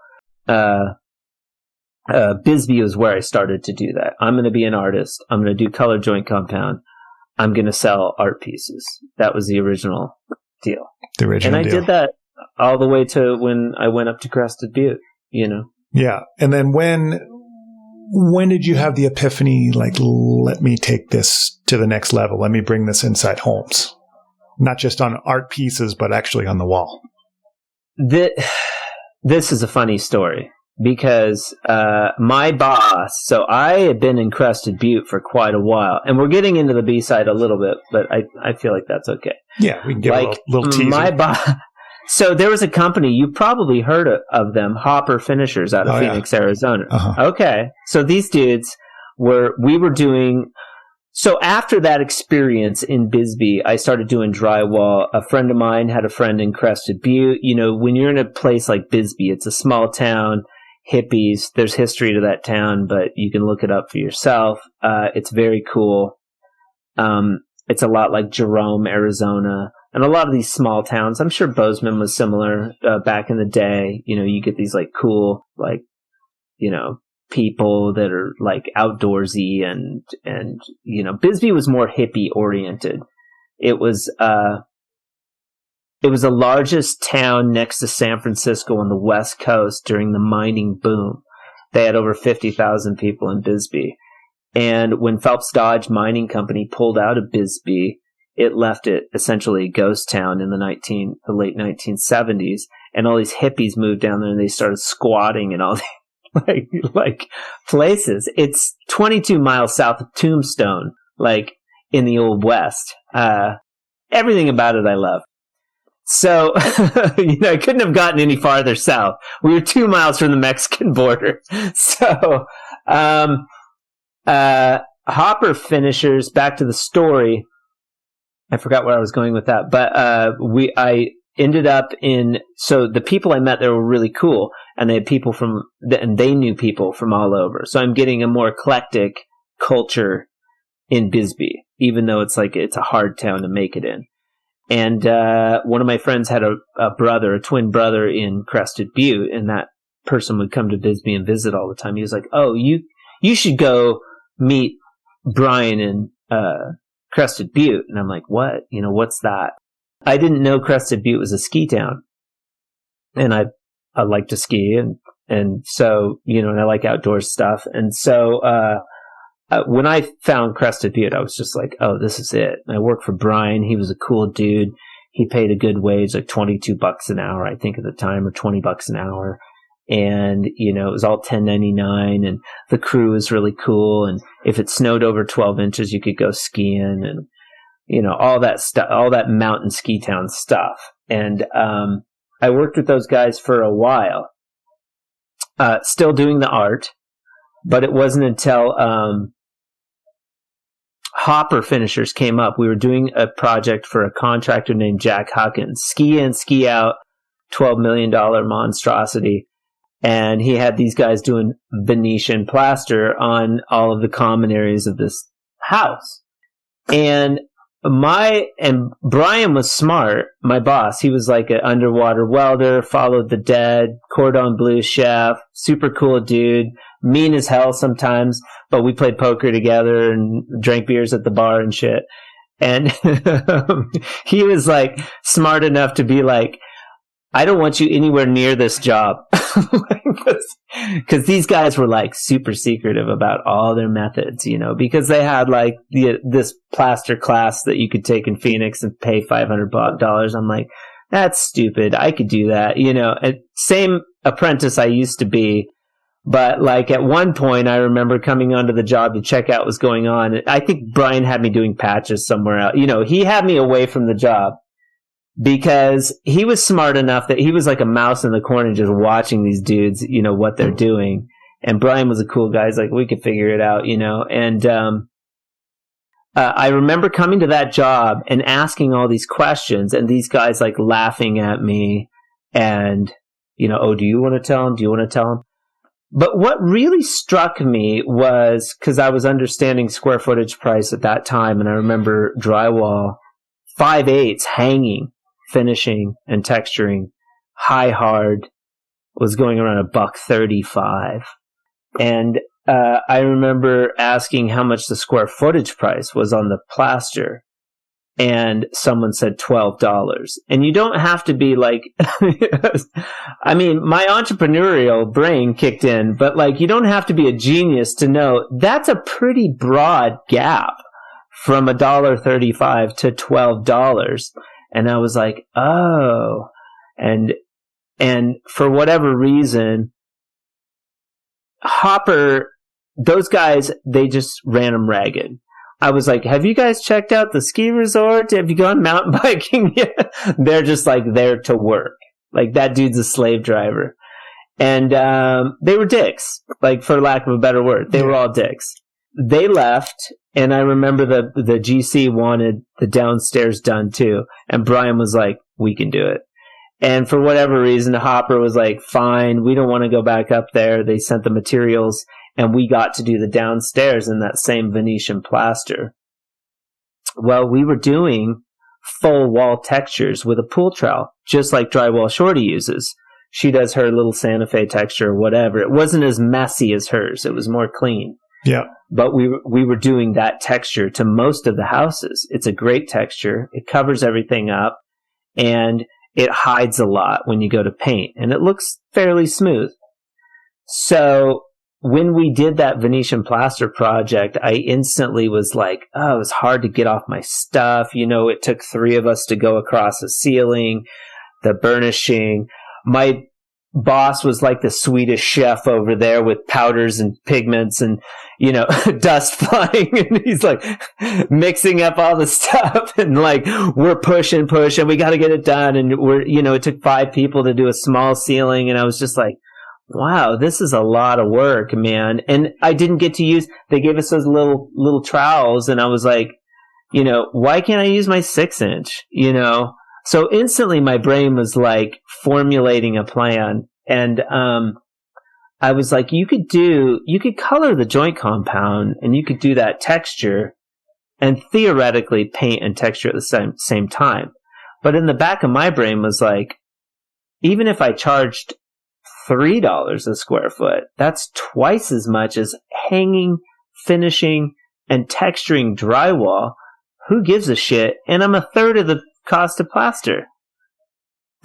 Bisbee was where I started to do that. I'm going to be an artist. I'm going to do color joint compound. I'm going to sell art pieces. That was the original deal. And I did that all the way to when I went up to Crested Butte, Yeah. And then when did you have the epiphany, like, let me take this to the next level. Let me bring this inside homes. Not just on art pieces, but actually on the wall. This is a funny story. Because my boss, so I had been in Crested Butte for quite a while, and we're getting into the B-side a little bit, but I feel like that's okay. Yeah, we can give a little teaser. My boss, so there was a company, you probably heard of them, Hopper Finishers out of Phoenix, Arizona. Uh-huh. Okay, so these dudes we were doing. So after that experience in Bisbee, I started doing drywall. A friend of mine had a friend in Crested Butte. When you're in a place like Bisbee, it's a small town. Hippies, there's history to that town, but you can look it up for yourself. It's very cool. It's a lot like Jerome, Arizona, and a lot of these small towns. I'm sure Bozeman was similar back in the day. You get these like cool, like, people that are like outdoorsy and Bisbee was more hippie oriented. It was the largest town next to San Francisco on the West Coast during the mining boom. They had over 50,000 people in Bisbee. And when Phelps Dodge Mining Company pulled out of Bisbee, it left it essentially a ghost town in the late 1970s. And all these hippies moved down there and they started squatting in all these like places. It's 22 miles south of Tombstone, like in the Old West. Everything about it I love. So, I couldn't have gotten any farther south. We were 2 miles from the Mexican border. So, Hopper Finishers, back to the story. I forgot where I was going with that, but, I ended up so the people I met there were really cool, and they had people and they knew people from all over. So I'm getting a more eclectic culture in Bisbee, even though it's a hard town to make it in. And one of my friends had a twin brother in Crested Butte, and that person would come to Bisbee and visit all the time. He was like, "Oh, you should go meet Brian in Crested Butte." And I'm like, "What? What's that?" I didn't know Crested Butte was a ski town, and I like to ski, and so and I like outdoor stuff, and so when I found Crested Butte, I was just like, oh, this is it. And I worked for Brian. He was a cool dude. He paid a good wage, like $22 an hour, I think at the time, or $20 an hour. And, it was all 1099, and the crew was really cool. And if it snowed over 12 inches, you could go skiing, and, all that stuff, all that mountain ski town stuff. And, I worked with those guys for a while, still doing the art, but it wasn't until, Hopper Finishers came up. We were doing a project for a contractor named Jack Huckins, ski in, ski out, $12 million monstrosity. And he had these guys doing Venetian plaster on all of the common areas of this house. And Brian was smart, my boss. He was like an underwater welder, followed the dead, cordon bleu chef, super cool dude, mean as hell sometimes, but we played poker together and drank beers at the bar and shit. And he was like smart enough to be like, I don't want you anywhere near this job. Because these guys were like super secretive about all their methods, because they had like this plaster class that you could take in Phoenix and pay $500. I'm like, that's stupid. I could do that, Same apprentice I used to be. But like at one point, I remember coming onto the job to check out what was going on. I think Brian had me doing patches somewhere else. He had me away from the job because he was smart enough that he was like a mouse in the corner just watching these dudes, what they're doing. And Brian was a cool guy. He's like, we could figure it out, And I remember coming to that job and asking all these questions, and these guys like laughing at me, and oh, do you want to tell him? Do you want to tell him? But what really struck me was, because I was understanding square footage price at that time, and I remember drywall 5/8 hanging, finishing, and texturing, high hard was going around $135, and I remember asking how much the square footage price was on the plaster, and someone said $12. And you don't have to be like, I mean, my entrepreneurial brain kicked in, but like, you don't have to be a genius to know that's a pretty broad gap from $1.35 to $12. And I was like, oh, and for whatever reason, Hopper, those guys, they just ran them ragged. I was like, have you guys checked out the ski resort? Have you gone mountain biking yet? They're just like there to work. Like, that dude's a slave driver. And they were dicks, like, for lack of a better word. They were all dicks. They left, and I remember the GC wanted the downstairs done too. And Brian was like, we can do it. And for whatever reason, Hopper was like, fine, we don't want to go back up there. They sent the materials, and we got to do the downstairs in that same Venetian plaster. Well, we were doing full wall textures with a pool trowel, just like Drywall Shorty uses. She does her little Santa Fe texture or whatever. It wasn't as messy as hers. It was more clean. Yeah. But we were doing that texture to most of the houses. It's a great texture. It covers everything up, and it hides a lot when you go to paint, and it looks fairly smooth. So when we did that Venetian plaster project, I instantly was like, oh, it was hard to get off my stuff. It took 3 of us to go across the ceiling, the burnishing. My boss was like the Swedish chef over there with powders and pigments and, dust flying. And he's like mixing up all the stuff, and like, we're pushing, we got to get it done. And it took 5 people to do a small ceiling. And I was just like, wow, this is a lot of work, man. And I didn't get to use, they gave us those little trowels, and I was like, why can't I use my 6-inch, So instantly my brain was like formulating a plan. And, I was like, you could color the joint compound, and you could do that texture and theoretically paint and texture at the same time. But in the back of my brain was like, even if I charged $3 a square foot, that's twice as much as hanging, finishing, and texturing drywall. Who gives a shit? And I'm 1/3 of the cost of plaster.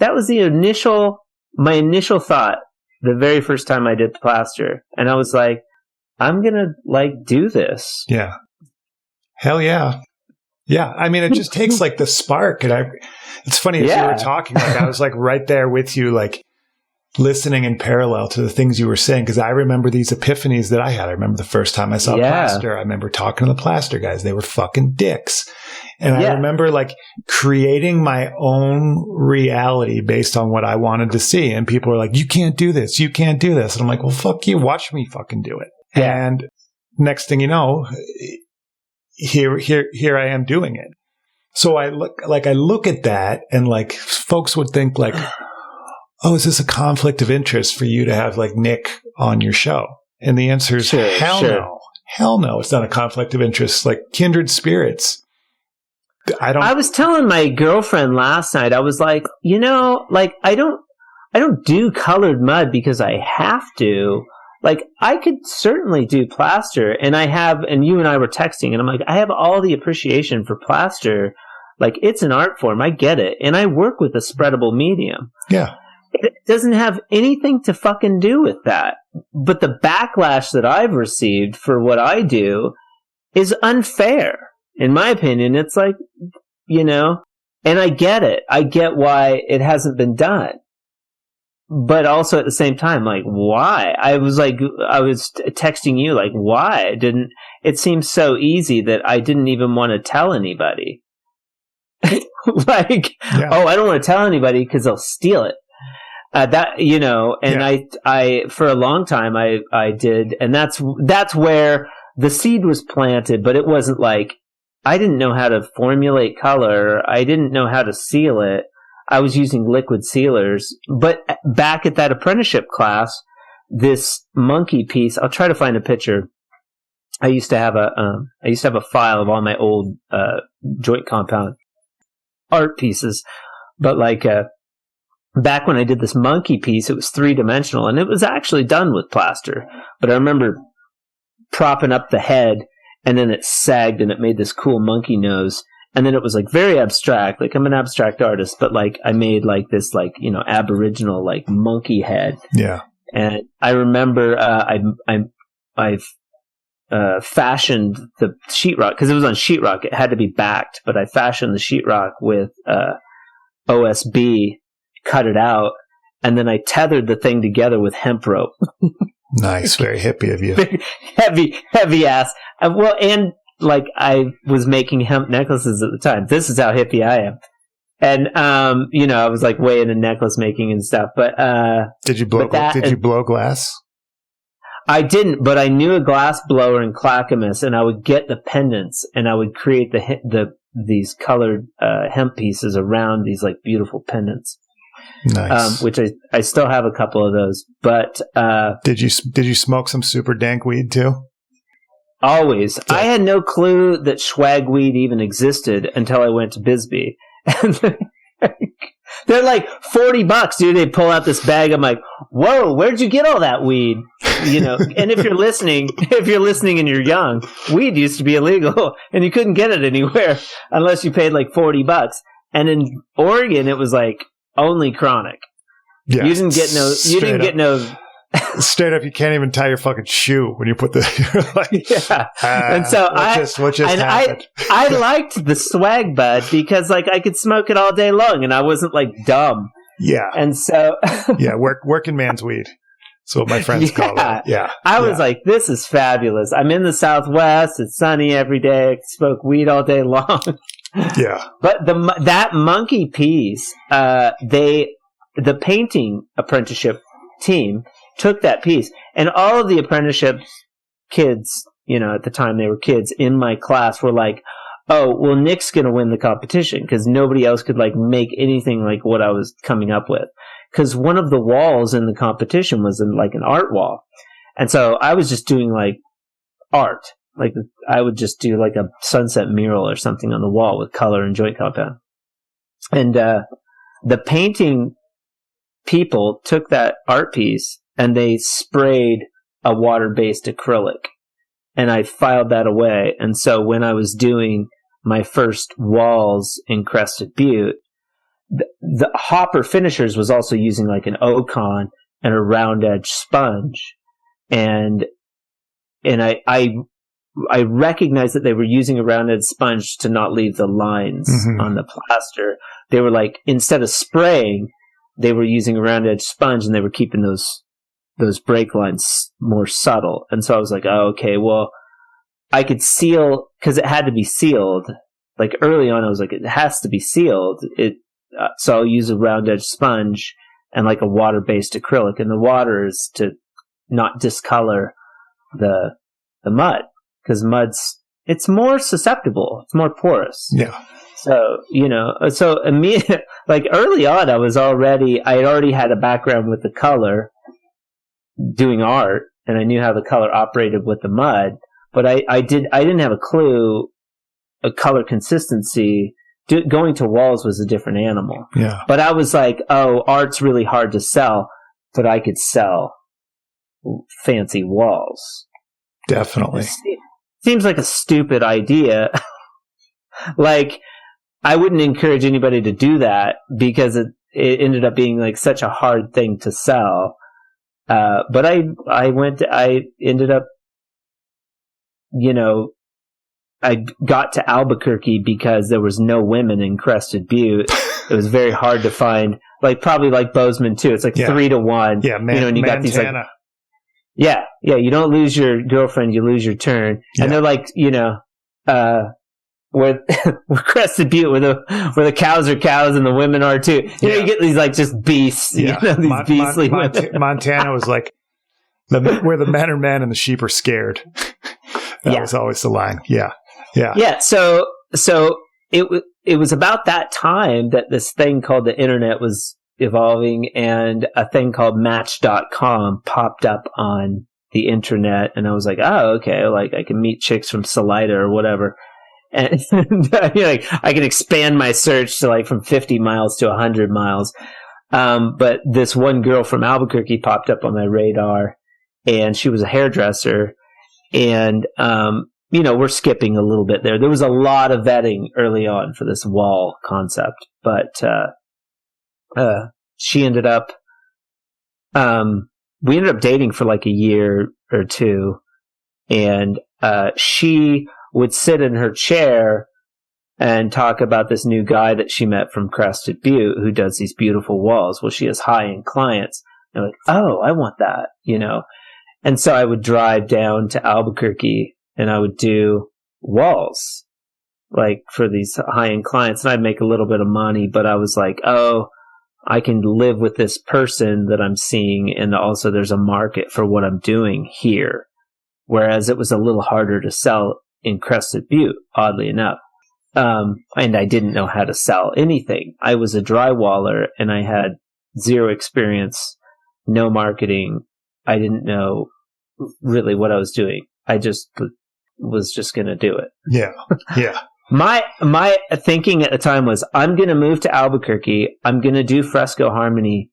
That was my initial thought the very first time I did plaster. And I was like, I'm gonna do this. Yeah. Hell yeah. Yeah. I mean, it just takes like the spark. And it's funny, as you were talking, like I was like right there with you, like listening in parallel to the things you were saying, because I remember these epiphanies that I had. I remember the first time I saw plaster. I remember talking to the plaster guys. They were fucking dicks. And I remember like creating my own reality based on what I wanted to see. And people were like, you can't do this. You can't do this. And I'm like, well, fuck you. Watch me fucking do it. Yeah. And next thing you know, here I am doing it. So I look at that, and like folks would think like, oh, is this a conflict of interest for you to have like Nick on your show? And the answer is no. Hell no. It's not a conflict of interest. Like kindred spirits. I was telling my girlfriend last night, I was like, I don't do colored mud because I have to. Like, I could certainly do plaster, and you and I were texting, and I'm like, I have all the appreciation for plaster. Like, it's an art form. I get it. And I work with a spreadable medium. Yeah. It doesn't have anything to fucking do with that. But the backlash that I've received for what I do is unfair. In my opinion, it's like, and I get it. I get why it hasn't been done. But also at the same time, like, why? I was texting you, like, why? It seems so easy that I didn't even want to tell anybody. Like, oh, I don't want to tell anybody because they'll steal it. I for a long time I did, and that's where the seed was planted, but it wasn't like I didn't know how to formulate color. I didn't know how to seal it. I was using liquid sealers. But back at that apprenticeship class, this monkey piece, I'll try to find a picture. I used to have a file of all my old joint compound art pieces. But like back when I did this monkey piece, it was 3-dimensional, and it was actually done with plaster. But I remember propping up the head, and then it sagged, and it made this cool monkey nose. And then it was like very abstract. Like, I'm an abstract artist, but like I made like this like, you know, aboriginal like monkey head. Yeah. And I remember I've fashioned the sheetrock, because it was on sheetrock. It had to be backed, but I fashioned the sheetrock with OSB, cut it out, and then I tethered the thing together with hemp rope. Nice, very hippie of you. heavy ass. Well, and like I was making hemp necklaces at the time. This is how hippie I am. And you know, I was like way into necklace making and stuff. But did you blow glass? I didn't, but I knew a glass blower in Clackamas, and I would get the pendants, and I would create these colored hemp pieces around these like beautiful pendants. Nice. Which I still have a couple of those. But did you smoke some super dank weed too? Always. Yeah. I had no clue that swag weed even existed until I went to Bisbee. And they're like $40, dude. They pull out this bag. I'm like, whoa, where'd you get all that weed? You know, and if you're listening and you're young, weed used to be illegal, and you couldn't get it anywhere unless you paid like $40. And in Oregon, it was like only chronic. Yeah, you didn't get no. Straight up, you can't even tie your fucking shoe when you put the. You're like, yeah, and so I liked the swag bud because like I could smoke it all day long, and I wasn't like dumb. Yeah, and so yeah, working man's weed. That's what my friends call it. Yeah, I was like, this is fabulous. I'm in the Southwest. It's sunny every day. I can smoke weed all day long. Yeah, but that monkey piece, the painting apprenticeship team took that piece, and all of the apprenticeship kids, you know, at the time they were kids in my class, were like, oh, well, Nick's going to win the competition because nobody else could like make anything like what I was coming up with. Because one of the walls in the competition was in like an art wall. And so I was just doing like art. Like I would just do like a sunset mural or something on the wall with color and joint compound. And the painting people took that art piece and they sprayed a water-based acrylic. And I filed that away. And so when I was doing my first walls in Crested Butte, the Hopper Finishers was also using like an Ocon and a round edge sponge. And I recognized that they were using a round edge sponge to not leave the lines on the plaster. They were like, instead of spraying, they were using a round edge sponge, and they were keeping those break lines more subtle. And so I was like, oh, okay, well, I could seal, because it had to be sealed. Like early on, I was like, it has to be sealed. So I'll use a round edge sponge and like a water-based acrylic. And the water is to not discolor the mud, because it's more susceptible. It's more porous. Yeah. So, you know, like early on, I had already had a background with the color doing art, and I knew how the color operated with the mud, but I didn't have a clue a color consistency. Going to walls was a different animal. Yeah. But I was like, oh, art's really hard to sell, but I could sell fancy walls. Definitely. Seems like a stupid idea. Like, I wouldn't encourage anybody to do that because it ended up being like such a hard thing to sell. But I ended up, you know, I got to Albuquerque because there was no women in Crested Butte. It was very hard to find, like probably like Bozeman too. It's like 3-1. Yeah, you know, and you got these like, yeah, you don't lose your girlfriend, you lose your turn. Yeah. And they're like, you know, where Crested Butte, where the cows are cows and the women are too. You know, you get these like just beasts. Yeah. You know, these beastly women. Montana was like where the men are men and the sheep are scared. That was always the line. Yeah. Yeah. Yeah. So it was about that time that this thing called the internet was evolving, and a thing called Match.com popped up on the internet, and I was like, oh, okay, like I can meet chicks from Salida or whatever. And like, I can expand my search to like from 50 miles to 100 miles. But this one girl from Albuquerque popped up on my radar, and she was a hairdresser. And, we're skipping a little bit there. There was a lot of vetting early on for this wall concept, but she ended up, we ended up dating for like a year or two, and she would sit in her chair and talk about this new guy that she met from Crested Butte who does these beautiful walls. Well, she has high-end clients. And I'm like, oh, I want that, And so I would drive down to Albuquerque and I would do walls, like for these high-end clients, and I'd make a little bit of money, but I was like, oh, I can live with this person that I'm seeing, and also there's a market for what I'm doing here. Whereas it was a little harder to sell in Crested Butte, oddly enough. And I didn't know how to sell anything. I was a drywaller and I had zero experience, no marketing. I didn't know really what I was doing. I just was just going to do it. Yeah. Yeah. My thinking at the time was, I'm going to move to Albuquerque. I'm going to do fresco harmony,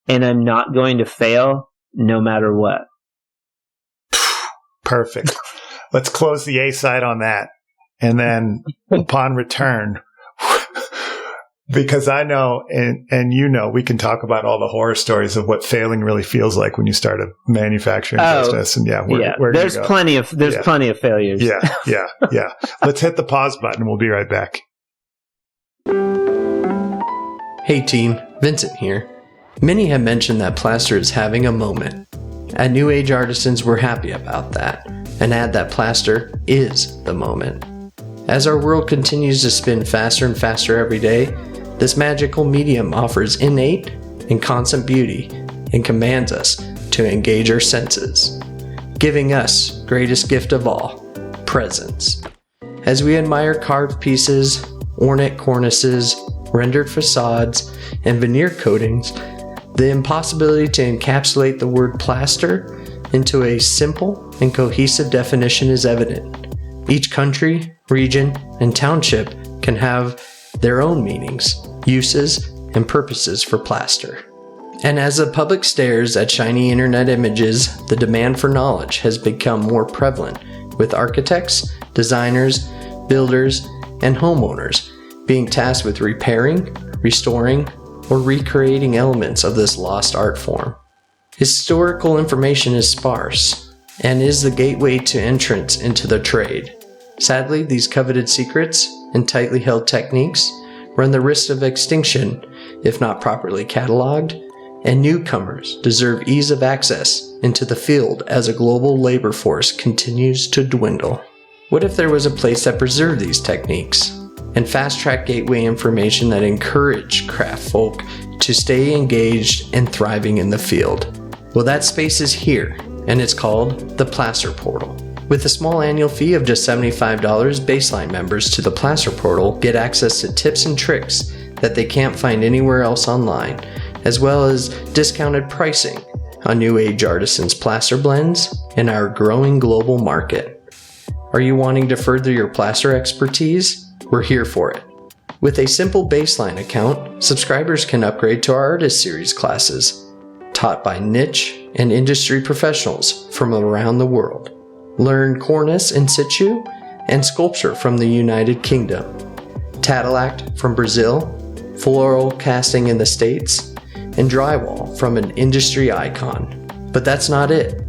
and I'm not going to fail no matter what. Perfect. Let's close the A side on that. And then upon return, because I know, and we can talk about all the horror stories of what failing really feels like when you start a manufacturing business. And there's plenty of failures. Yeah. Let's hit the pause button. We'll be right back. Hey team, Vincent here. Many have mentioned that plaster is having a moment. At New Age Artisans, we're happy about that, and add that plaster is the moment. As our world continues to spin faster and faster every day, this magical medium offers innate and constant beauty and commands us to engage our senses, giving us greatest gift of all, presence. As we admire carved pieces, ornate cornices, rendered facades, and veneer coatings, the impossibility to encapsulate the word plaster into a simple and cohesive definition is evident. Each country, region, and township can have their own meanings, uses, and purposes for plaster. And as the public stares at shiny internet images, the demand for knowledge has become more prevalent, with architects, designers, builders, and homeowners being tasked with repairing, restoring, or recreating elements of this lost art form. Historical information is sparse and is the gateway to entrance into the trade. Sadly, these coveted secrets and tightly held techniques run the risk of extinction if not properly cataloged, and newcomers deserve ease of access into the field as a global labor force continues to dwindle. What if there was a place that preserved these techniques and fast-track gateway information that encouraged craft folk to stay engaged and thriving in the field? Well, that space is here, and it's called the Placer Portal. With a small annual fee of just $75, baseline members to the Placer Portal get access to tips and tricks that they can't find anywhere else online, as well as discounted pricing on New Age Artisans plaster blends in our growing global market. Are you wanting to further your plaster expertise? We're here for it. With a simple baseline account, subscribers can upgrade to our Artist Series classes, taught by niche and industry professionals from around the world. Learn cornice in situ and sculpture from the United Kingdom, Tattalact from Brazil, floral casting in the States, and drywall from an industry icon. But that's not it.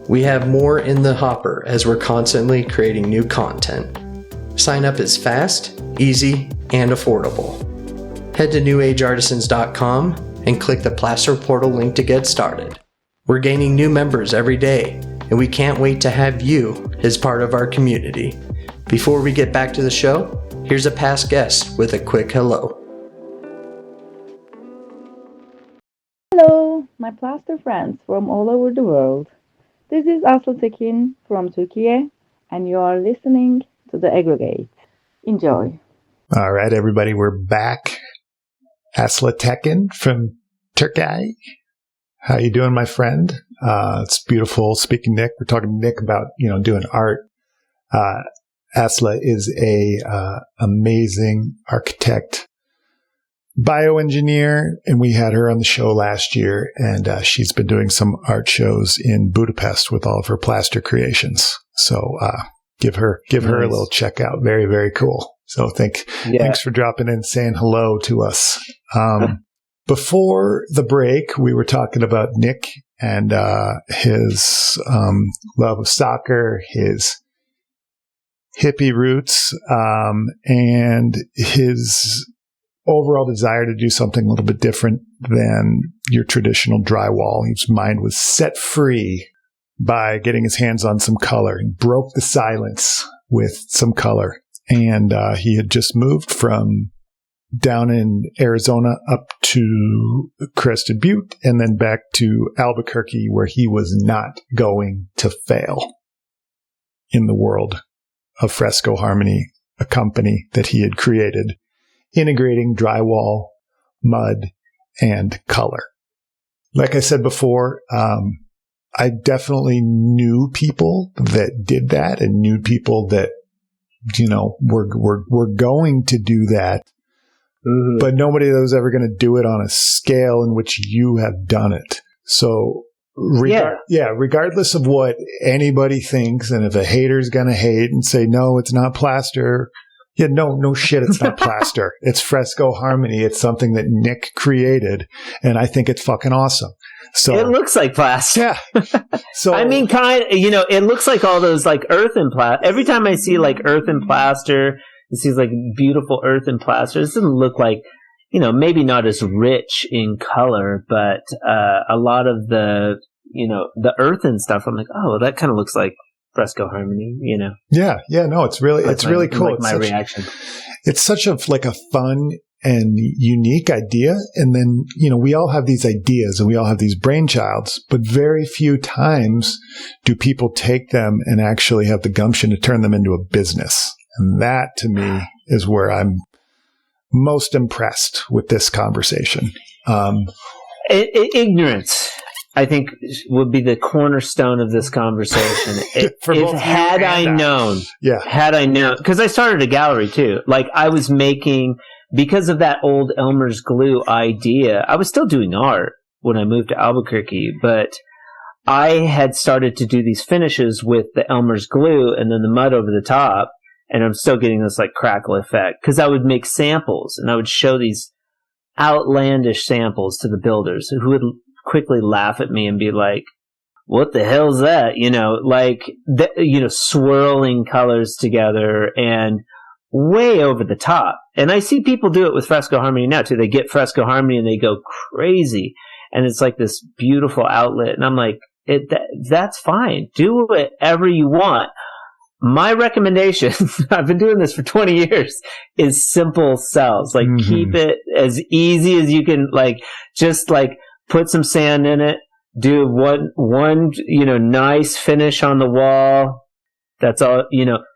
We have more in the hopper as we're constantly creating new content. Sign up is fast, easy, and affordable. Head to newageartisans.com and click the Placer Portal link to get started. We're gaining new members every day, and we can't wait to have you as part of our community. Before we get back to the show, here's a past guest with a quick hello. Hello, my plaster friends from all over the world. This is Aslı Tekin from Turkey, and you are listening to the aggregate. Enjoy. All right, everybody, we're back. Asla Tekin from Turkey. How you doing, my friend? It's beautiful. Speaking Nick, we're talking to Nick about, doing art. Asla is a amazing architect, bioengineer, and we had her on the show last year, and she's been doing some art shows in Budapest with all of her plaster creations. So give her a little check out. Very, very cool. So thanks for dropping in and saying hello to us. Before the break, we were talking about Nick and his love of soccer, his hippie roots, and his overall desire to do something a little bit different than your traditional drywall. His mind was set free by getting his hands on some color and broke the silence with some color. And he had just moved from down in Arizona up to Crested Butte and then back to Albuquerque, where he was not going to fail in the world of Fresco Harmony, a company that he had created, integrating drywall, mud, and color. Like I said before, I definitely knew people that did that and knew people that, were going to do that. Mm-hmm. But nobody that was ever going to do it on a scale in which you have done it. So, regardless of what anybody thinks, and if a hater's going to hate and say, no, it's not plaster. Yeah, no shit, it's not plaster. It's Fresco Harmony. It's something that Nick created, and I think it's fucking awesome. So it looks like plaster. Yeah. So I mean, it looks like all those like earthen plaster. Every time I see like earthen plaster, it seems like beautiful earthen plaster. This doesn't look like, maybe not as rich in color, but a lot of the earthen stuff, I'm like, oh, that kind of looks like Fresco Harmony, Yeah, no, it's really cool. Like my reaction. It's such a fun and unique idea. And then, we all have these ideas and we all have these brainchilds, but very few times do people take them and actually have the gumption to turn them into a business. And that, to me, is where I'm most impressed with this conversation. Ignorance, I think, would be the cornerstone of this conversation. Had I known, because I started a gallery too. Like I was making, because of that old Elmer's glue idea, I was still doing art when I moved to Albuquerque, but I had started to do these finishes with the Elmer's glue and then the mud over the top. And I'm still getting this like crackle effect because I would make samples and I would show these outlandish samples to the builders who would quickly laugh at me and be like, what the hell's that? Swirling colors together and way over the top. And I see people do it with Fresco Harmony now too. They get Fresco Harmony and they go crazy. And it's like this beautiful outlet. And I'm like, that's fine. Do whatever you want. My recommendation, I've been doing this for 20 years, is simple cells. Like, keep it as easy as you can, just put some sand in it, do one, nice finish on the wall. That's all,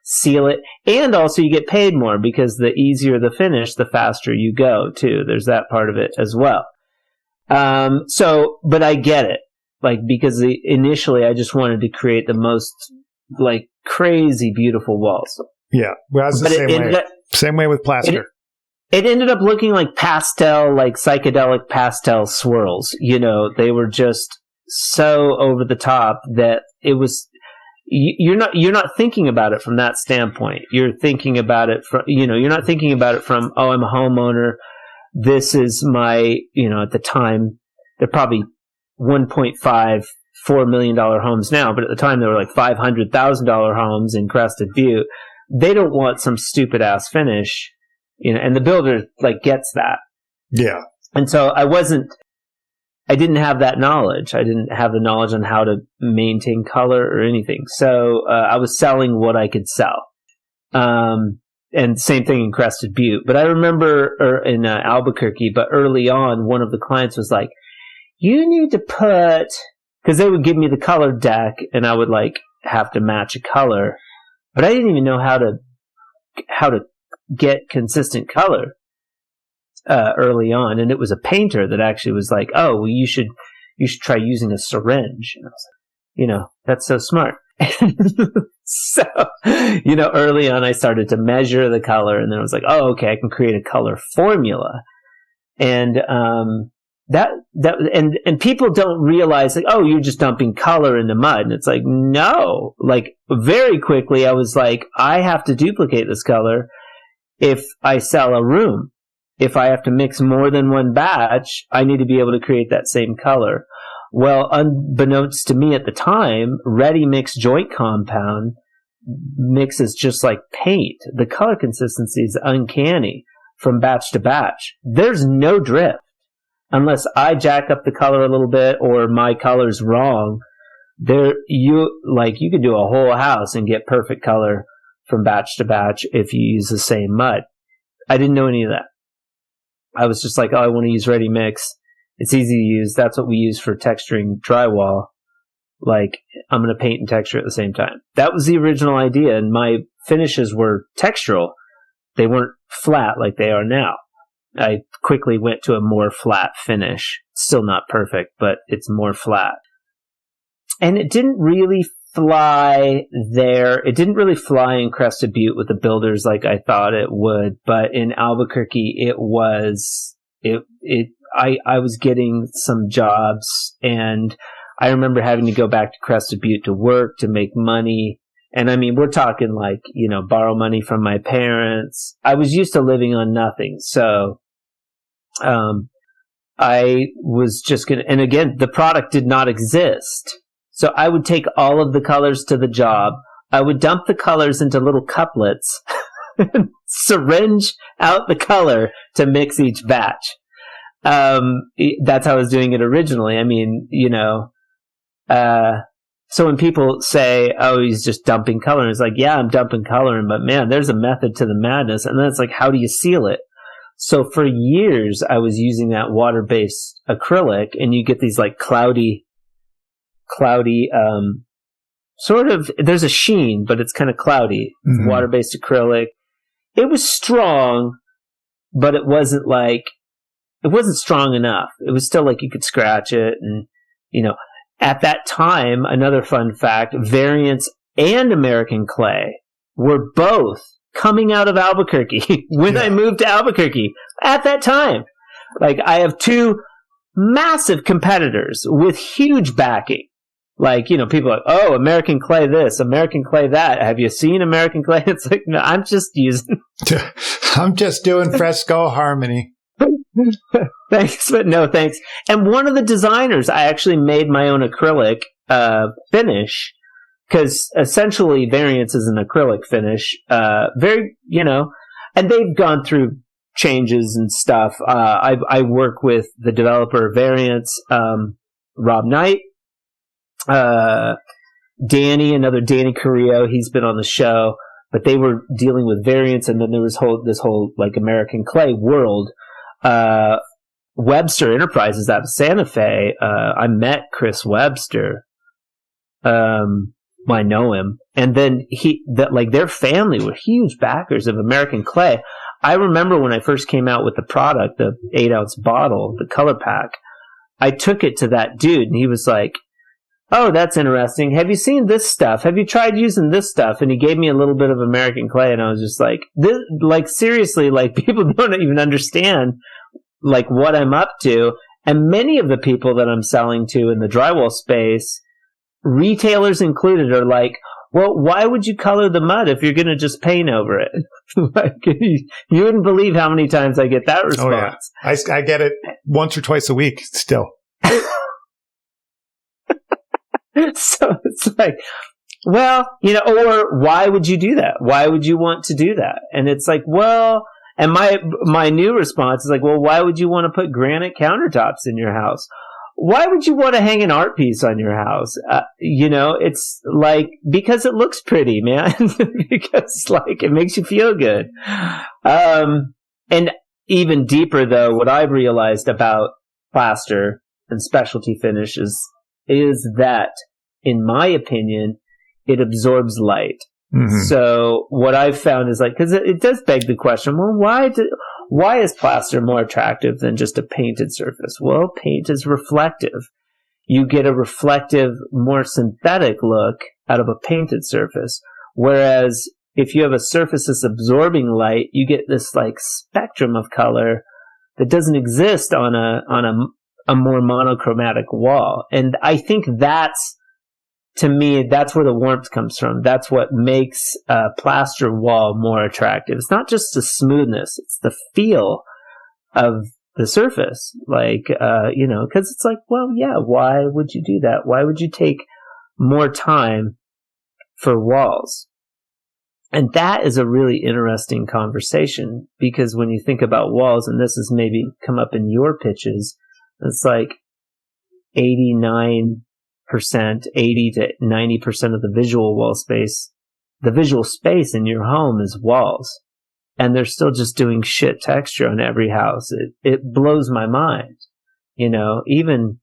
seal it. And also you get paid more because the easier the finish, the faster you go too. There's that part of it as well. But I get it. Because initially I just wanted to create the most, crazy beautiful walls. Yeah. Well, that's the same way with plaster. It ended up looking like pastel, psychedelic pastel swirls. They were just so over the top that it was, you're not thinking about it from that standpoint. You're thinking about it from, you're not thinking about it from, oh, I'm a homeowner. This is my, at the time, they're probably 1.5 $4 million homes now, but at the time they were like $500,000 homes in Crested Butte. They don't want some stupid ass finish, and the builder gets that. Yeah. And so I didn't have that knowledge. I didn't have the knowledge on how to maintain color or anything. So I was selling what I could sell. And same thing in Crested Butte. But I remember in Albuquerque, but early on, one of the clients was like, you need to put, because they would give me the color deck and I would have to match a color, but I didn't even know how to how to get consistent color early on, and it was a painter that actually was like, "Oh, well, you should try using a syringe." And I was like, that's so smart. So, early on, I started to measure the color, and then I was like, "Oh, okay, I can create a color formula." And and people don't realize, like, "Oh, you're just dumping color in the mud." And it's like, no. Like, very quickly, I was like, I have to duplicate this color if I sell a room. If I have to mix more than one batch, I need to be able to create that same color. Well, unbeknownst to me at the time, ready mix joint compound mixes just like paint. The color consistency is uncanny from batch to batch. There's no drift unless I jack up the color a little bit or my color's wrong. You could do a whole house and get perfect color from batch to batch if you use the same mud. I didn't know any of that. I was just like, oh, I want to use ready mix. It's easy to use. That's what we use for texturing drywall. Like, I'm going to paint and texture at the same time. That was the original idea, and my finishes were textural. They weren't flat like they are now. I quickly went to a more flat finish. Still not perfect, but it's more flat. And it didn't really fly there. It didn't really fly in Crested Butte with the builders like I thought it would, but in Albuquerque it was. I was getting some jobs, and I remember having to go back to Crested Butte to work to make money. And I mean, we're talking like, borrow money from my parents. I was used to living on nothing. So, I was just and again, the product did not exist. So I would take all of the colors to the job. I would dump the colors into little couplets, syringe out the color to mix each batch. That's how I was doing it originally. I mean, so when people say, oh, he's just dumping color, it's like, yeah, I'm dumping color, but man, there's a method to the madness. And then it's like, how do you seal it? So for years, I was using that water-based acrylic, and you get these like cloudy, sort of, there's a sheen, but it's kind of cloudy. Mm-hmm. Water-based acrylic. It was strong, but it wasn't strong enough. It was still like you could scratch it. And, at that time, another fun fact, Variants and American Clay were both coming out of Albuquerque when I moved to Albuquerque at that time. Like, I have two massive competitors with huge backing. Like, people are like, oh, American Clay this, American Clay that. Have you seen American Clay? It's like, no, I'm just doing fresco harmony. Thanks, but no thanks. And one of the designers, I actually made my own acrylic finish, because essentially Variants is an acrylic finish. Very, and they've gone through changes and stuff. I work with the developer of Variants, Rob Knight. Another Danny Carrillo, he's been on the show, but they were dealing with Variants, and then there was this whole like American Clay world. Webster Enterprises out of Santa Fe. I met Chris Webster. I know him, and then their family were huge backers of American Clay. I remember when I first came out with the product, the 8-ounce bottle, the color pack. I took it to that dude, and he was like, oh, that's interesting. Have you seen this stuff? Have you tried using this stuff? And he gave me a little bit of American Clay, and I was just like, seriously, like, people don't even understand, like, what I'm up to. And many of the people that I'm selling to in the drywall space, retailers included, are like, well, why would you color the mud if you're going to just paint over it? Like, you wouldn't believe how many times I get that response. Oh, yeah. I get it once or twice a week still. So it's like, well, or why would you do that? Why would you want to do that? And it's like, well, and my new response is like, well, why would you want to put granite countertops in your house? Why would you want to hang an art piece on your house? It's like, because it looks pretty, man. Because like, it makes you feel good. And even deeper though, what I've realized about plaster and specialty finishes is that, in my opinion, it absorbs light. So what I've found is like, because it does beg the question, well, why is plaster more attractive than just a painted surface? Well, paint is reflective. You get a reflective, more synthetic look out of a painted surface. Whereas if you have a surface that's absorbing light, you get this like spectrum of color that doesn't exist on a more monochromatic wall. And I think to me, that's where the warmth comes from. That's what makes a plaster wall more attractive. It's not just the smoothness, it's the feel of the surface. Like, because it's like, well, yeah, why would you do that? Why would you take more time for walls? And that is a really interesting conversation, because when you think about walls, and this has maybe come up in your pitches, it's like 80 to 90% of the visual space in your home is walls. And they're still just doing shit texture on every house. It blows my mind. Even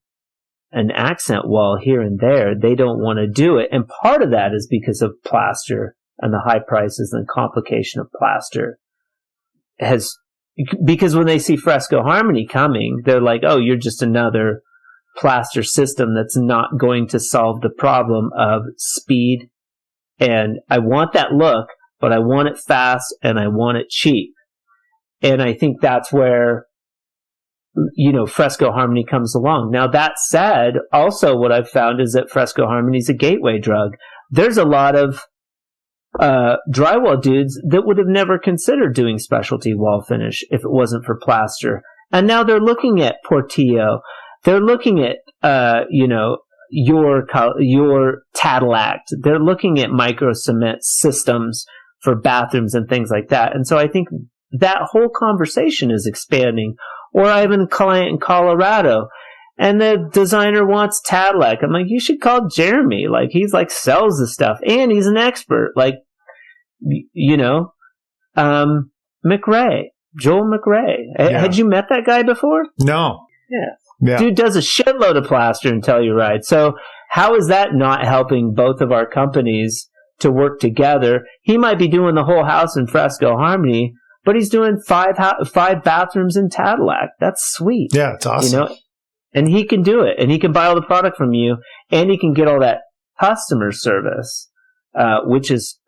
an accent wall here and there, they don't want to do it. And part of that is because of plaster and the high prices and complication of plaster. Because when they see Fresco Harmony coming, they're like, oh, you're just another plaster system that's not going to solve the problem of speed. And I want that look, but I want it fast and I want it cheap. And I think that's where, Fresco Harmony comes along. Now, that said, also what I've found is that Fresco Harmony is a gateway drug. There's a lot of drywall dudes that would have never considered doing specialty wall finish if it wasn't for plaster. And now they're looking at Portillo. They're looking at, your Tadillac. They're looking at micro cement systems for bathrooms and things like that. And so I think that whole conversation is expanding. Or I have a client in Colorado, and the designer wants Tadillac. I'm like, you should call Jeremy. Like, he's like sells the stuff, and he's an expert. Like, McRae, Joel McRae. Yeah. Had you met that guy before? No. Yeah. Dude does a shitload of plaster and Telluride. So how is that not helping both of our companies to work together? He might be doing the whole house in Fresco Harmony, but he's doing five bathrooms in Tadillac. That's sweet. Yeah, it's awesome. And he can do it, and he can buy all the product from you, and he can get all that customer service, which is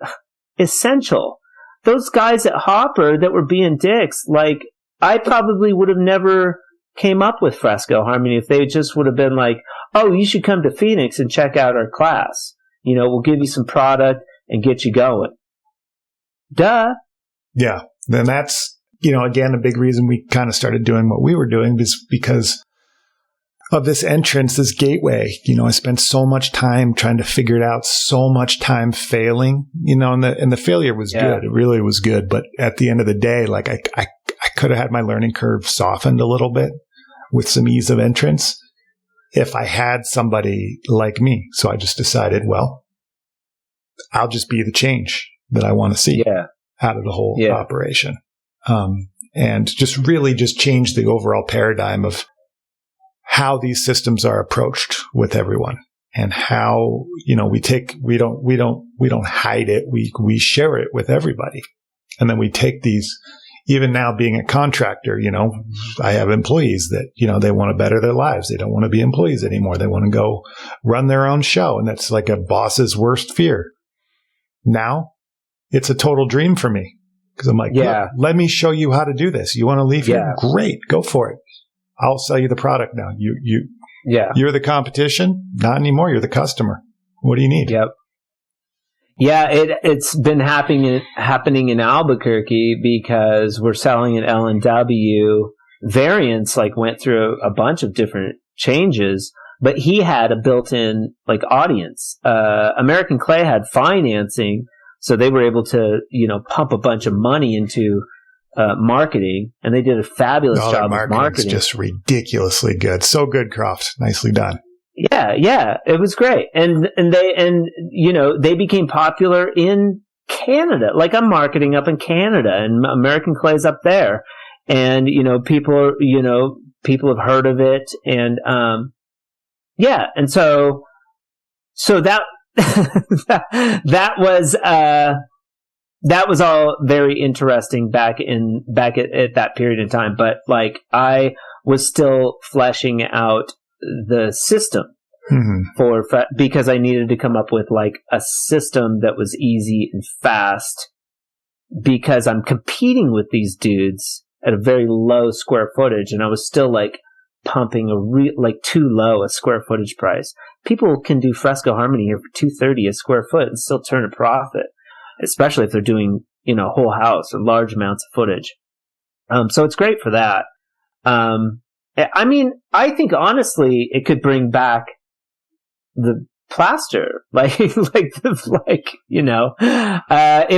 essential. Those guys at Hopper that were being dicks, like, I probably would have never came up with Fresco Harmony if they just would have been like, oh, you should come to Phoenix and check out our class. We'll give you some product and get you going. Duh. Yeah. Then that's, again, a big reason we kind of started doing what we were doing is because of this entrance, this gateway. I spent so much time trying to figure it out, so much time failing, and the failure was good. It really was good. But at the end of the day, like I could have had my learning curve softened a little bit with some ease of entrance if I had somebody like me. So I just decided, well, I'll just be the change that I want to see out of the whole operation. And just really just change the overall paradigm of how these systems are approached with everyone, and how, we don't hide it. We share it with everybody. And then we take these, even now being a contractor, I have employees that, they want to better their lives. They don't want to be employees anymore. They want to go run their own show. And that's like a boss's worst fear. Now it's a total dream for me, because I'm like, look, let me show you how to do this. You want to leave here? Great. Go for it. I'll sell you the product now. You're the competition. Not anymore. You're the customer. What do you need? Yep. Yeah, it's been happening in Albuquerque, because we're selling an L&W. Variants went through a bunch of different changes, but he had a built-in audience. American Clay had financing, so they were able to pump a bunch of money into marketing, and they did a fabulous job of marketing. Just ridiculously good. So good, Croft. Nicely done. Yeah, it was great. And they became popular in Canada. Like, I'm marketing up in Canada, and American Clay's up there. And, people have heard of it. And, and so that that was all very interesting back at that period in time. But like I was still fleshing out the system because I needed to come up with like a system that was easy and fast, because I'm competing with these dudes at a very low square footage, and I was still like pumping like too low a square footage price. People can do Fresco Harmony here for $230 a square foot and still turn a profit, especially if they're doing, whole house or large amounts of footage. So it's great for that. I mean, I think honestly, it could bring back the plaster, if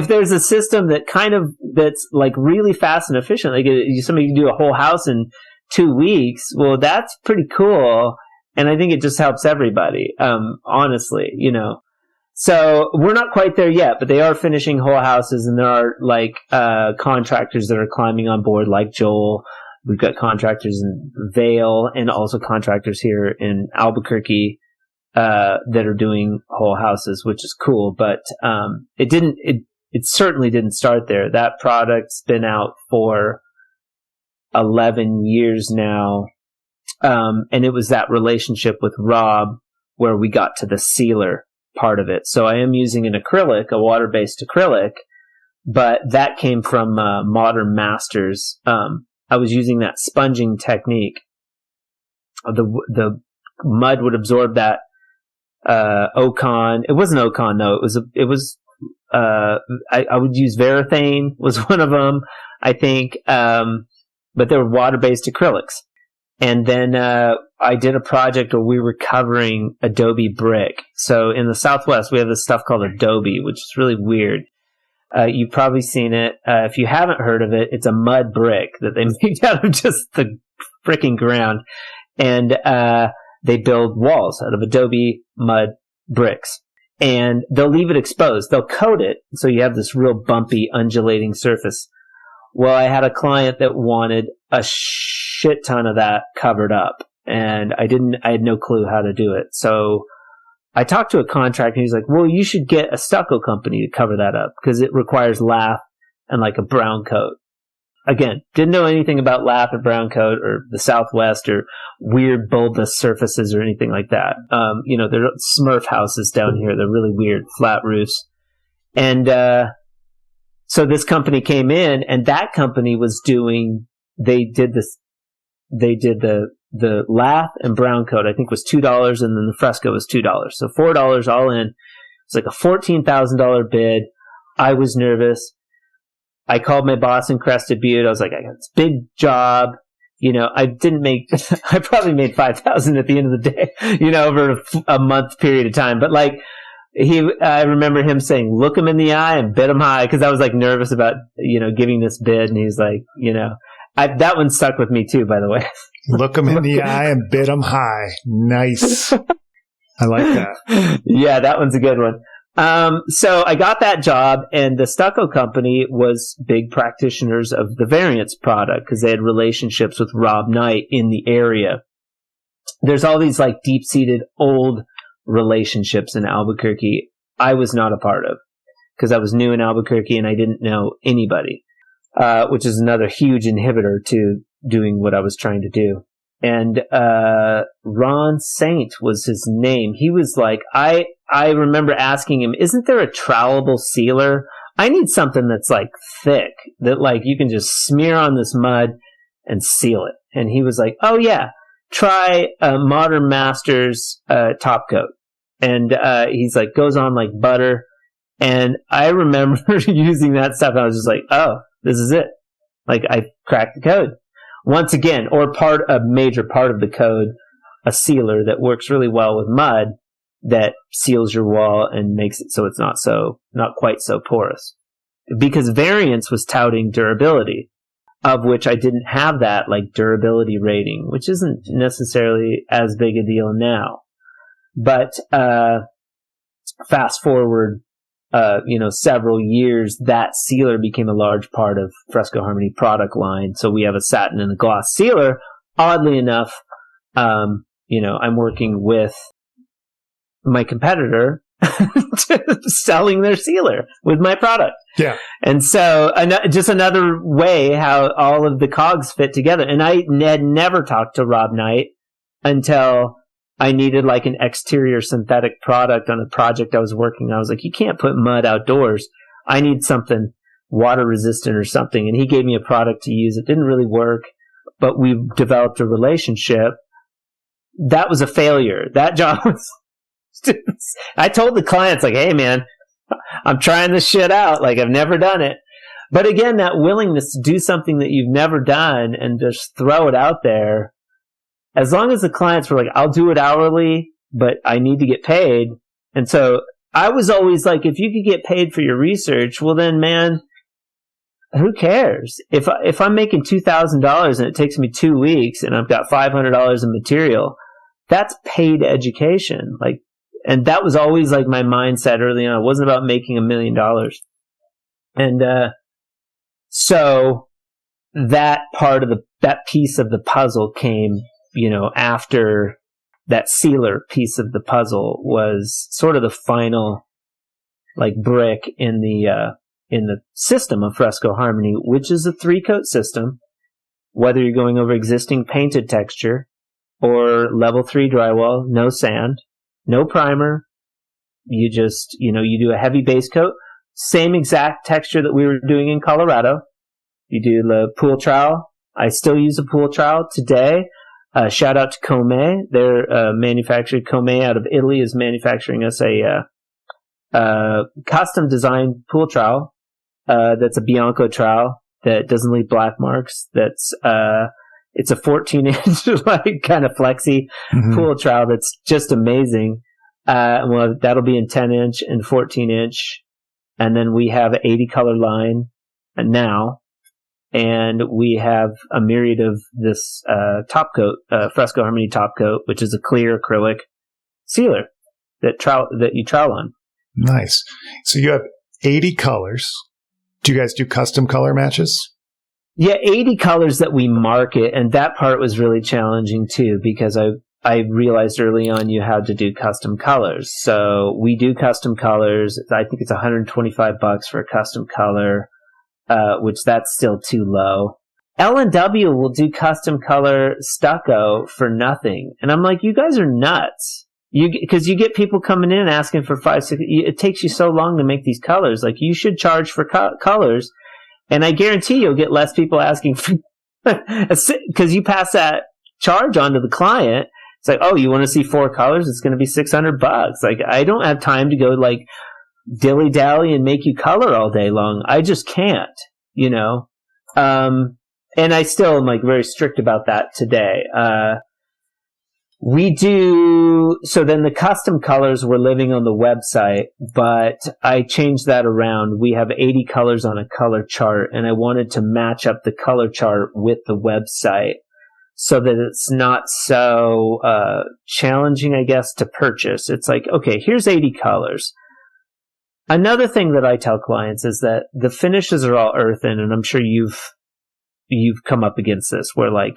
there's a system that's like really fast and efficient, like somebody can do a whole house in 2 weeks. Well, that's pretty cool. And I think it just helps everybody, honestly, So we're not quite there yet, but they are finishing whole houses, and there are contractors that are climbing on board, like Joel. We've got contractors in Vail and also contractors here in Albuquerque that are doing whole houses, which is cool. But it certainly didn't start there. That product's been out for 11 years now, and it was that relationship with Rob where we got to the sealer part of it. So I am using an acrylic, a water-based acrylic, but that came from Modern Masters. I was using that sponging technique. The mud would absorb that Ocon. It wasn't Ocon, no. It was. I would use Varathane was one of them, I think. But they were water-based acrylics. And then I did a project where we were covering Adobe brick. So in the Southwest, we have this stuff called Adobe, which is really weird. You've probably seen it. If you haven't heard of it, it's a mud brick that they make out of just the freaking ground. And they build walls out of Adobe mud bricks. And they'll leave it exposed. They'll coat it so you have this real bumpy, undulating surface. Well, I had a client that wanted a shit ton of that covered up, and I had no clue how to do it. So I talked to a contractor, and he's like, well, you should get a stucco company to cover that up because it requires lath and like a brown coat. Again, didn't know anything about lath or brown coat or the Southwest or weird bulbous surfaces or anything like that. There are Smurf houses down here. They're really weird, flat roofs. And so this company came in, and that company was they did the lath and brown coat, I think was $2, and then the Fresco was $2. So $4 all in. It's like a $14,000 bid. I was nervous. I called my boss in Crested Butte. I was like, I got this big job. I probably made $5,000 at the end of the day, over a month period of time. But I remember him saying, look him in the eye and bid him high, because I was like nervous about, giving this bid. And he's like, that one stuck with me too, by the way. Look him in the eye and bid him high. Nice. I like that. Yeah, that one's a good one. So I got that job, and the stucco company was big practitioners of the Variance product because they had relationships with Rob Knight in the area. There's all these like deep-seated old relationships in Albuquerque I was not a part of because I was new in Albuquerque and I didn't know anybody, which is another huge inhibitor to doing what I was trying to do. And Ron Saint was his name. He was like, I remember asking him, isn't there a trowelable sealer? I need something that's like thick, that like you can just smear on this mud and seal it. And he was like, oh yeah, try Modern Masters top coat. And he's like, goes on like butter. And I remember using that stuff, and I was just like, oh, this is it. Like, I cracked the code. Once again, or a major part of the code, a sealer that works really well with mud that seals your wall and makes it so it's not quite so porous. Because Variance was touting durability, of which I didn't have that like durability rating, which isn't necessarily as big a deal now. But fast forward, several years, that sealer became a large part of Fresco Harmony product line. So we have a satin and a gloss sealer. Oddly enough, I'm working with my competitor, selling their sealer with my product. Yeah. And so just another way how all of the cogs fit together. And I had never talked to Rob Knight until I needed like an exterior synthetic product on a project I was working on. I was like, you can't put mud outdoors. I need something water resistant or something. And he gave me a product to use. It didn't really work, but we developed a relationship. That was a failure. That job was, I told the clients like, hey man, I'm trying this shit out. Like I've never done it. But again, that willingness to do something that you've never done and just throw it out there, as long as the clients were like, I'll do it hourly, but I need to get paid. And so I was always like, if you could get paid for your research, well then, man, who cares? If I'm making $2,000 and it takes me 2 weeks and I've got $500 in material, that's paid education. Like, and that was always like my mindset early on. It wasn't about making $1 million. And so that part of that piece of the puzzle came, after that sealer piece of the puzzle was sort of the final like brick in the system of Fresco Harmony, which is a 3-coat system. Whether you're going over existing painted texture or level 3 drywall, no sand, no primer. You just, you do a heavy base coat, same exact texture that we were doing in Colorado. You do the pool trowel. I still use a pool trowel today. Shout out to Comay. They're manufactured. Comay out of Italy is manufacturing us a custom designed pool trowel. That's a Bianco trowel that doesn't leave black marks. That's it's a 14-inch like kind of flexy pool trowel that's just amazing. Well, that'll be in 10-inch and 14-inch, and then we have an 80 color line now. And we have a myriad of this top coat, Fresco Harmony top coat, which is a clear acrylic sealer that you trowel on. Nice. So you have 80 colors. Do you guys do custom color matches? Yeah, 80 colors that we market, and that part was really challenging too, because I realized early on you had to do custom colors. So we do custom colors. I think it's $125 for a custom color. Which that's still too low. L&W will do custom color stucco for nothing. And I'm like, you guys are nuts. Because you get people coming in asking for 5, 6, it takes you so long to make these colors. Like you should charge for colors. And I guarantee you'll get less people asking for, because you pass that charge on to the client. It's like, oh, you want to see 4 colors? It's going to be $600. Like I don't have time to go like, dilly-dally and make you color all day long. I just can't, and I still am like very strict about that today. We do, so then the custom colors were living on the website, but I changed that around. We have 80 colors on a color chart, and I wanted to match up the color chart with the website so that it's not so challenging, I guess, to purchase. It's like, okay, here's 80 colors. Another thing that I tell clients is that the finishes are all earthen, and I'm sure you've come up against this where like,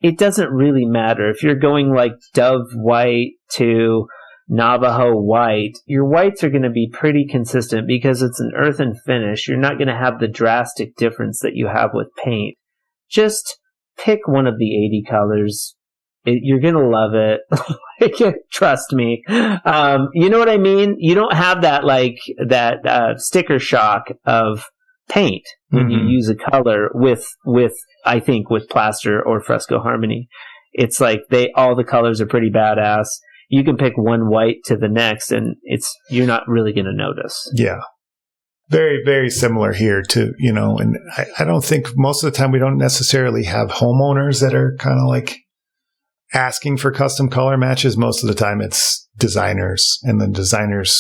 it doesn't really matter if you're going like Dove white to Navajo white. Your whites are going to be pretty consistent because it's an earthen finish. You're not going to have the drastic difference that you have with paint. Just pick one of the 80 colors. You're going to love it. Trust me. You know what I mean? You don't have that, sticker shock of paint when you use a color with, I think, with plaster or Fresco Harmony. It's like all the colors are pretty badass. You can pick one white to the next and you're not really going to notice. Yeah. Very, very similar here to, and I don't think most of the time we don't necessarily have homeowners that are kind of like asking for custom color matches. Most of the time it's designers, and then designers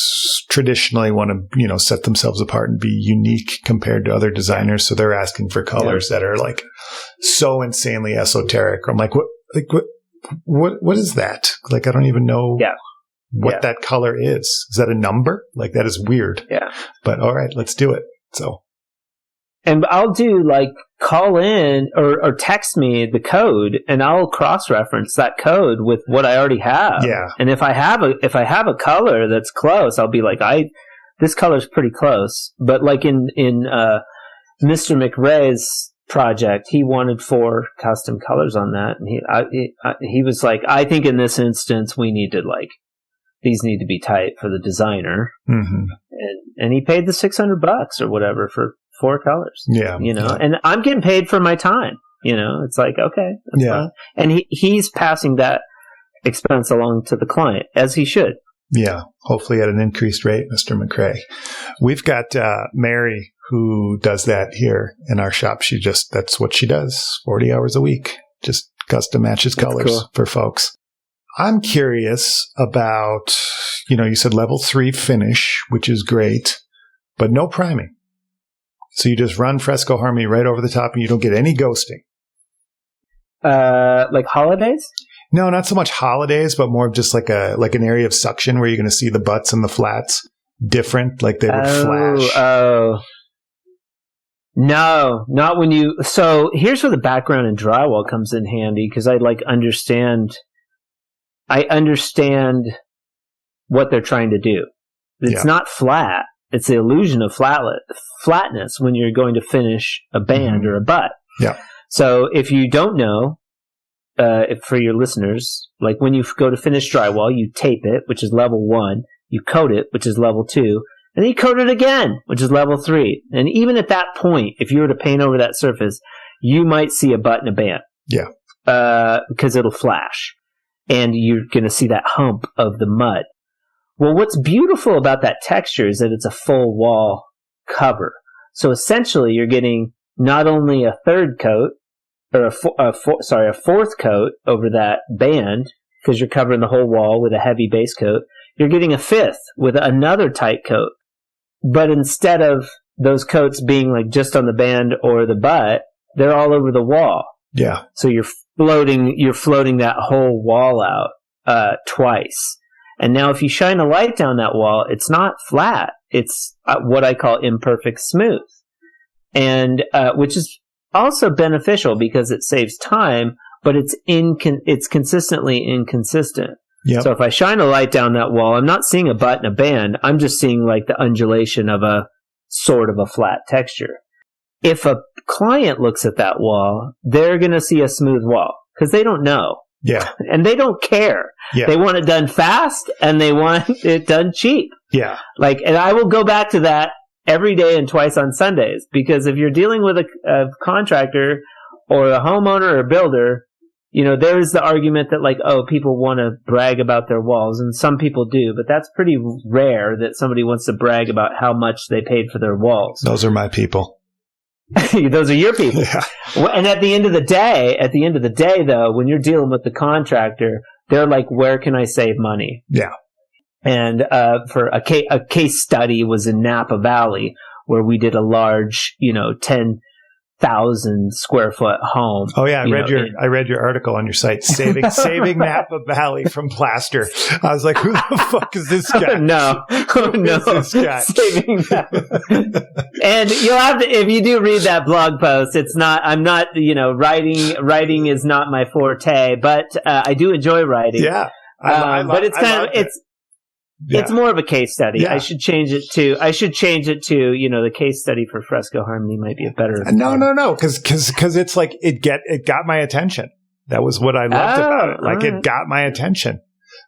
traditionally want to, set themselves apart and be unique compared to other designers. So they're asking for colors that are like so insanely esoteric. I'm like, what is that? Like, I don't even know what that color is. Is that a number? Like, that is weird. Yeah. But all right, let's do it. So. And I'll do like call in or text me the code, and I'll cross-reference that code with what I already have. Yeah. And if I have a color that's close, I'll be like, this color's pretty close. But like in Mr. McRae's project, he wanted 4 custom colors on that, and he was like, I think in this instance we need to these need to be tight for the designer. Mm-hmm. And he paid the $600 or whatever for 4 colors. Yeah. And I'm getting paid for my time. It's like, okay, that's fine. And he's passing that expense along to the client, as he should. Yeah. Hopefully at an increased rate, Mr. McRae. We've got Mary, who does that here in our shop. That's what she does, 40 hours a week. Just custom matches colors for folks. I'm curious about, you said level 3 finish, which is great, but no priming. So you just run Fresco Harmony right over the top and you don't get any ghosting. Like holidays? No, not so much holidays, but more of just like an area of suction where you're going to see the butts and the flats different, like they would flash. Oh. No, not when so here's where the background in drywall comes in handy, because I understand what they're trying to do. It's not flat. It's the illusion of flatness when you're going to finish a band or a butt. Yeah. So if you don't know, for your listeners, like when you go to finish drywall, you tape it, which is level 1. You coat it, which is level 2. And then you coat it again, which is level 3. And even at that point, if you were to paint over that surface, you might see a butt and a band. Yeah. Because it'll flash. And you're going to see that hump of the mud. Well, what's beautiful about that texture is that it's a full wall cover. So essentially, you're getting not only a third coat, or a fourth coat over that band, because you're covering the whole wall with a heavy base coat. You're getting a 5th with another tight coat. But instead of those coats being like just on the band or the butt, they're all over the wall. Yeah. So you're floating that whole wall out twice. And now if you shine a light down that wall, it's not flat. It's what I call imperfect smooth. And which is also beneficial because it saves time, but it's consistently inconsistent. Yep. So if I shine a light down that wall, I'm not seeing a butt and a band. I'm just seeing like the undulation of a sort of a flat texture. If a client looks at that wall, they're going to see a smooth wall because they don't know. Yeah. And they don't care. Yeah. They want it done fast and they want it done cheap. Yeah. And I will go back to that every day and twice on Sundays, because if you're dealing with a contractor or a homeowner or a builder, there's the argument that people want to brag about their walls, and some people do, but that's pretty rare that somebody wants to brag about how much they paid for their walls. Those are my people. Those are your people. Yeah. And at the end of the day, though, when you're dealing with the contractor, they're like, where can I save money? Yeah. And for a case study was in Napa Valley, where we did a large, 10,000 square foot home. Oh yeah, I read your article on your site, saving Napa Valley from plaster. I was like, who the fuck is this guy? No, this guy? Saving Napa. And you'll have to, if you do read that blog post, I'm not, writing is not my forte, but I do enjoy writing. Yeah, but it's more of a case study. Yeah. I should change it to, the case study for Fresco Harmony might be a better. No. Cause it's like, it got my attention. That was what I loved about it. Like it got my attention.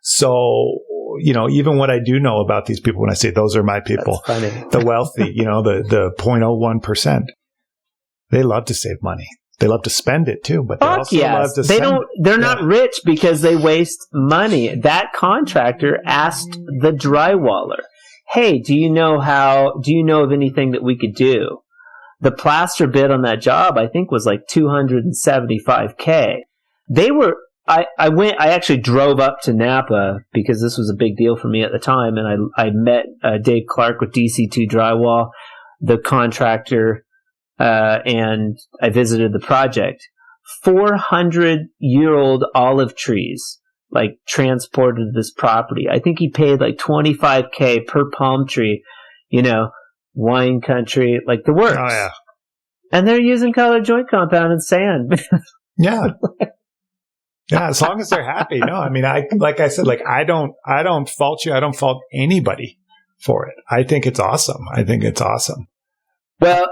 So, even what I do know about these people, when I say those are my people, the wealthy, the 0.01%, they love to save money. They love to spend it too, but they also love to spend it. They're not rich because they waste money. That contractor asked the drywaller, hey, do you know of anything that we could do? The plaster bid on that job, I think, was like $275K. I actually drove up to Napa because this was a big deal for me at the time. And I met Dave Clark with DC2 Drywall, the contractor, and I visited the project. 400-year-old olive trees, transported to this property. I think he paid $25K per palm tree, wine country, the works. Oh, yeah. And they're using colored joint compound and sand. Yeah. Yeah, as long as they're happy. No, I mean, like I said, I don't fault you. I don't fault anybody for it. I think it's awesome. Well,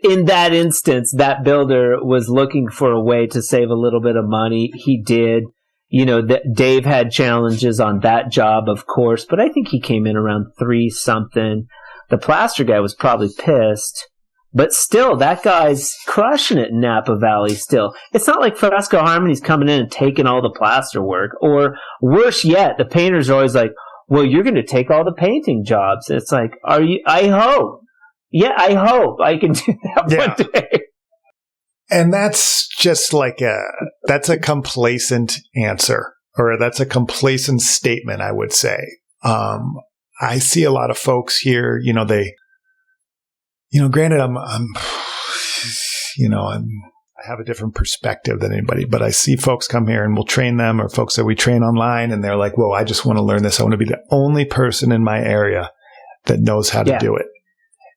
in that instance, that builder was looking for a way to save a little bit of money. He did. Dave had challenges on that job, of course, but I think he came in around 3 something. The plaster guy was probably pissed. But still, that guy's crushing it in Napa Valley still. It's not like Fresco Harmony's coming in and taking all the plaster work. Or worse yet, the painters are always like, well, you're going to take all the painting jobs. It's like, are you? I hope. Yeah, I hope I can do that one day. And that's just that's a complacent answer, or that's a complacent statement, I would say. I see a lot of folks here, granted, I have a different perspective than anybody, but I see folks come here and we'll train them, or folks that we train online, and they're like, whoa, I just want to learn this. I want to be the only person in my area that knows how to do it.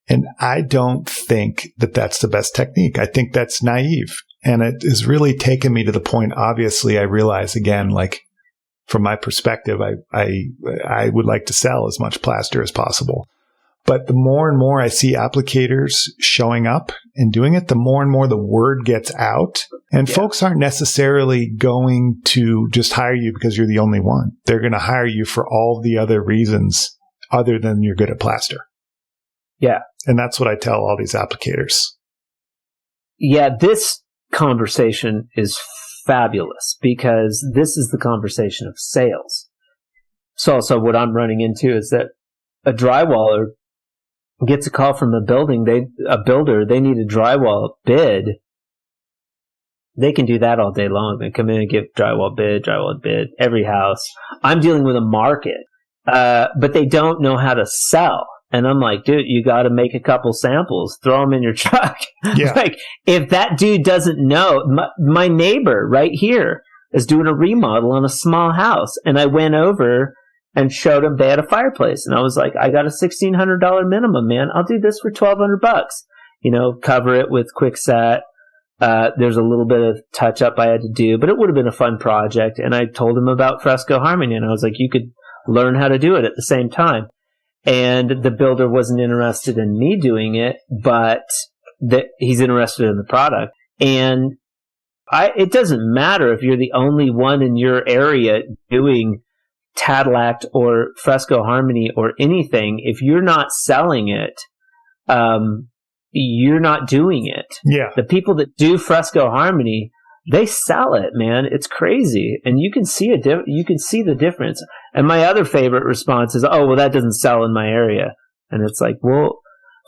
And I don't think that that's the best technique. I think that's naive. And it has really taken me to the point, obviously, I realize again, from my perspective, I would like to sell as much plaster as possible. But the more and more I see applicators showing up and doing it, the more and more the word gets out. And folks aren't necessarily going to just hire you because you're the only one. They're going to hire you for all the other reasons other than you're good at plaster. Yeah. And that's what I tell all these applicators. Yeah, this conversation is fabulous because this is the conversation of sales. So what I'm running into is that a drywaller gets a call from a builder, they need a drywall bid. They can do that all day long. They come in and give drywall bid, every house. I'm dealing with a market, but they don't know how to sell. And I'm like, dude, you got to make a couple samples, throw them in your truck. Yeah. If that dude doesn't know, my neighbor right here is doing a remodel on a small house. And I went over and showed them they had a fireplace. And I was like, I got a $1,600 minimum, man. I'll do this for $1,200. Cover it with quickset. There's a little bit of touch up I had to do, but it would have been a fun project. And I told him about Fresco Harmony, and I was like, you could learn how to do it at the same time. And the builder wasn't interested in me doing it, but he's interested in the product. And it doesn't matter if you're the only one in your area doing Tadillac or Fresco Harmony or anything. If you're not selling it, you're not doing it. Yeah. The people that do Fresco Harmony, they sell it, man. It's crazy. And you can see the difference. And my other favorite response is, oh, well, that doesn't sell in my area. And it's like, well,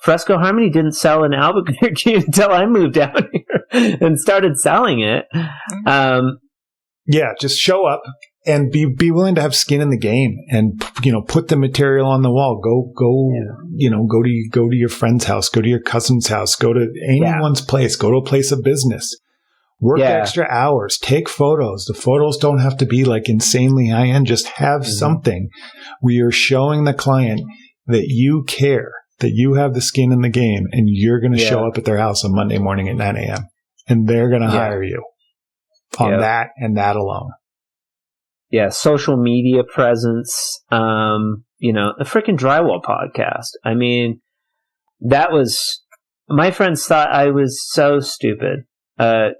Fresco Harmony didn't sell in Albuquerque until I moved down here and started selling it. Yeah, just show up and be willing to have skin in the game, and put the material on the wall. Go to your friend's house, go to your cousin's house, go to anyone's place, go to a place of business. Work extra hours, take photos. The photos don't have to be insanely high end. Just have something where you're showing the client that you care, that you have the skin in the game, and you're going to show up at their house on Monday morning at 9 a.m. and they're going to hire you on that and that alone. Yeah, social media presence, the freaking drywall podcast. I mean, that was, my friends thought I was so stupid. But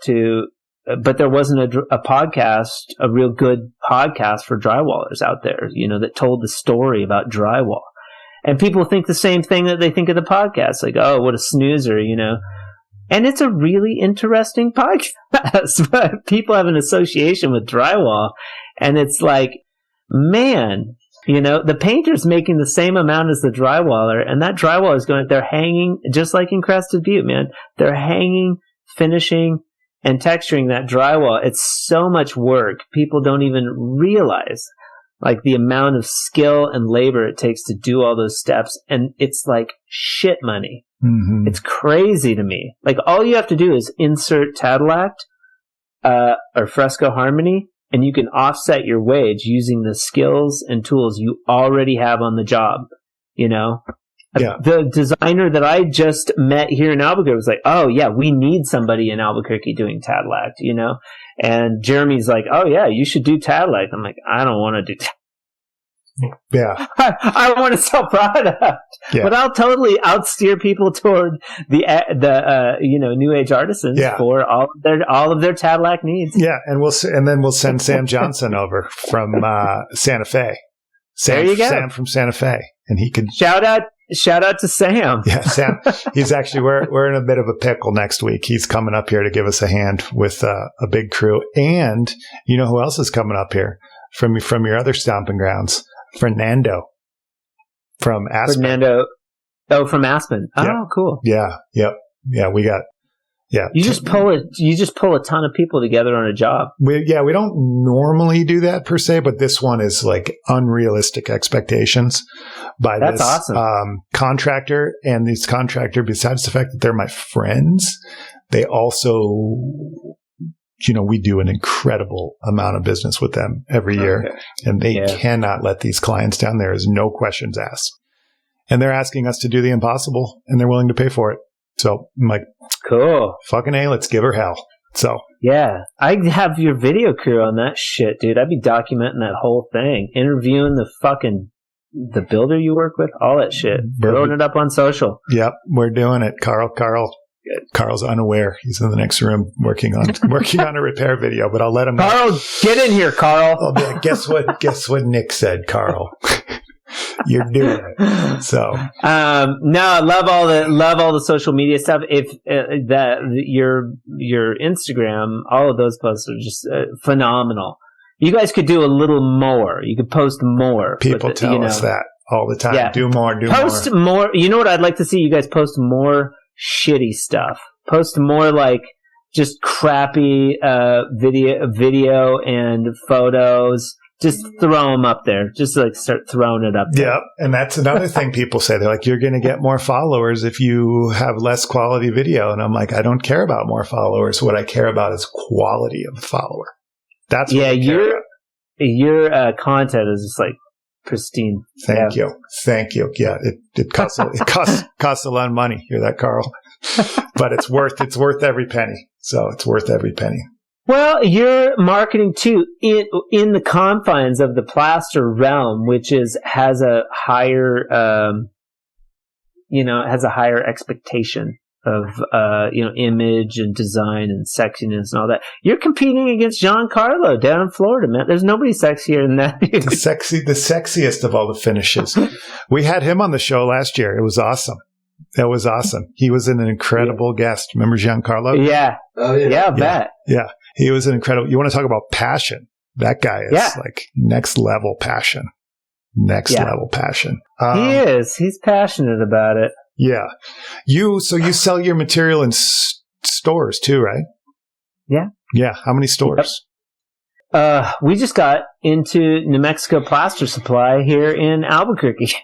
there wasn't a podcast, a real good podcast for drywallers out there, that told the story about drywall. And people think the same thing that they think of the podcast, like, oh, what a snoozer, And it's a really interesting podcast, but people have an association with drywall, and it's like, man, the painter's making the same amount as the drywaller, and that drywall is they're hanging, just like in Crested Butte, man, they're hanging, finishing, and texturing that drywall. It's so much work. People don't even realize the amount of skill and labor it takes to do all those steps. And it's like shit money. Mm-hmm. It's crazy to me. All you have to do is insert Tadillac, or Fresco Harmony, and you can offset your wage using the skills and tools you already have on the job, The designer that I just met here in Albuquerque was like, oh yeah, we need somebody in Albuquerque doing Tadlac, And Jeremy's like, oh yeah, you should do Tadlac. I'm like, I don't want to do Tadlac. Yeah. I want to sell product, but I'll totally outsteer people toward the new age artisans for all of their Tadlac needs. Yeah, and then we'll send Sam Johnson over from Santa Fe. There you go. Sam from Santa Fe, and he could shout out to Sam. Yeah, Sam. He's actually we're in a bit of a pickle next week. He's coming up here to give us a hand with a big crew, and you know who else is coming up here from your other stomping grounds? Fernando from Aspen. From Aspen. Oh, cool. Yeah. We got. Yeah. You just pull a ton of people together on a job. We don't normally do that per se, but this one is like unrealistic expectations by That's this awesome. Contractor. And this contractor, besides the fact that they're my friends, they also, we do an incredible amount of business with them every year, and they cannot let these clients down. There is no questions asked. And they're asking us to do the impossible, and they're willing to pay for it. So I'm like, cool. Fucking A, let's give her hell. So yeah, I have your video crew on that shit, dude. I'd be documenting that whole thing, interviewing the builder you work with, all that shit, throwing it up on social. Yep, we're doing it. Carl's unaware. He's in the next room working on a repair video, but I'll let him know. Carl, get in here, Carl. I'll be like, guess what Nick said, Carl. You're doing it. So no, I love all the social media stuff. If your Instagram, all of those posts are just phenomenal. You guys could do a little more. You could post more. People tell us that all the time. Yeah. Do more. Post more. You know what I'd like to see? You guys post more shitty stuff. Post more like just crappy video and photos. Just throw them up there. Just like start throwing it up there. Yeah, and that's another thing people say. They're like, you're going to get more followers if you have less quality video. And I'm like, I don't care about more followers. What I care about is quality of the follower. That's what your content is just like pristine. Thank you. Yeah, it costs a lot of money. Hear that, Carl? But it's worth every penny. So it's worth every penny. Well, you're marketing too in the confines of the plaster realm, which has a higher expectation of image and design and sexiness and all that. You're competing against Giancarlo down in Florida, man. There's nobody sexier than that. the sexiest of all the finishes. We had him on the show last year. It was awesome. That was awesome. He was an incredible guest. Remember Giancarlo? Yeah. Oh, yeah. Yeah, I bet. Yeah. He was an incredible. You want to talk about passion? That guy is like next level passion. Level passion. He is. He's passionate about it. Yeah. So you sell your material in stores too, right? Yeah. Yeah. How many stores? Yep. We just got into New Mexico Plaster Supply here in Albuquerque.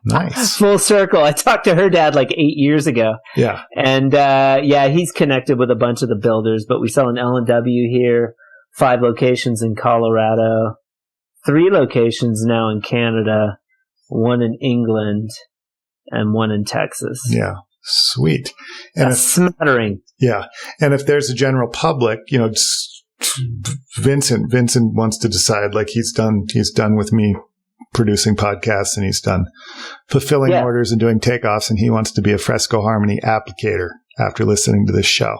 Nice. Full circle. I talked to her dad like 8 years ago. Yeah. And he's connected with a bunch of the builders, but we sell an L&W here, 5 locations in Colorado, 3 locations now in Canada, 1 in England, and 1 in Texas. Yeah. Sweet. And a smattering. Yeah. And if there's a general public, Vincent wants to decide, like he's done with me producing podcasts, and he's done fulfilling orders and doing takeoffs, and he wants to be a Fresco Harmony applicator after listening to this show.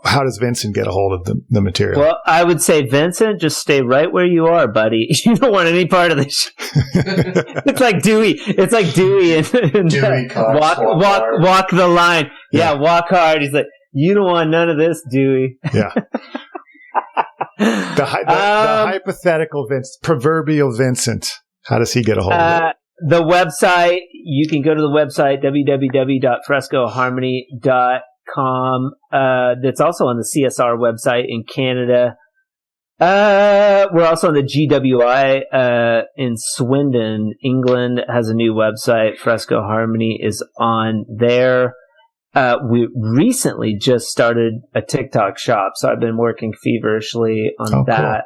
How does Vincent get a hold of the material? Well, I would say, Vincent, just stay right where you are, buddy. You don't want any part of this. It's like Dewey. It's like Dewey and walk the line. Yeah, walk hard. He's like, you don't want none of this, Dewey. Yeah. The hypothetical proverbial Vincent. How does he get a hold of it? The website, you can go to the website, www.frescoharmony.com. That's also on the CSR website in Canada. We're also on the GWI in Swindon, England, has a new website. Fresco Harmony is on there. We recently just started a TikTok shop, so I've been working feverishly on that,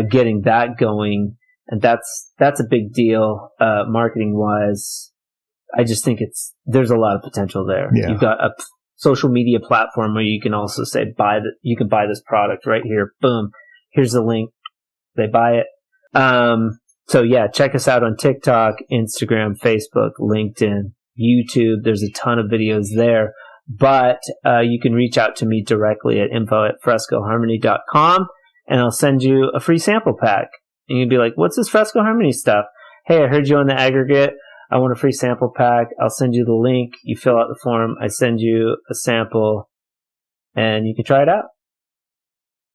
getting that going. And that's a big deal, marketing wise. I just think there's a lot of potential there. Yeah. You've got a social media platform where you can also say you can buy this product right here. Boom. Here's the link. They buy it. So yeah, check us out on TikTok, Instagram, Facebook, LinkedIn, YouTube. There's a ton of videos there, but you can reach out to me directly at info@frescoharmony.com, and I'll send you a free sample pack. And you'd be like, what's this Fresco Harmony stuff? Hey, I heard you on the aggregate. I want a free sample pack. I'll send you the link. You fill out the form. I send you a sample, and you can try it out.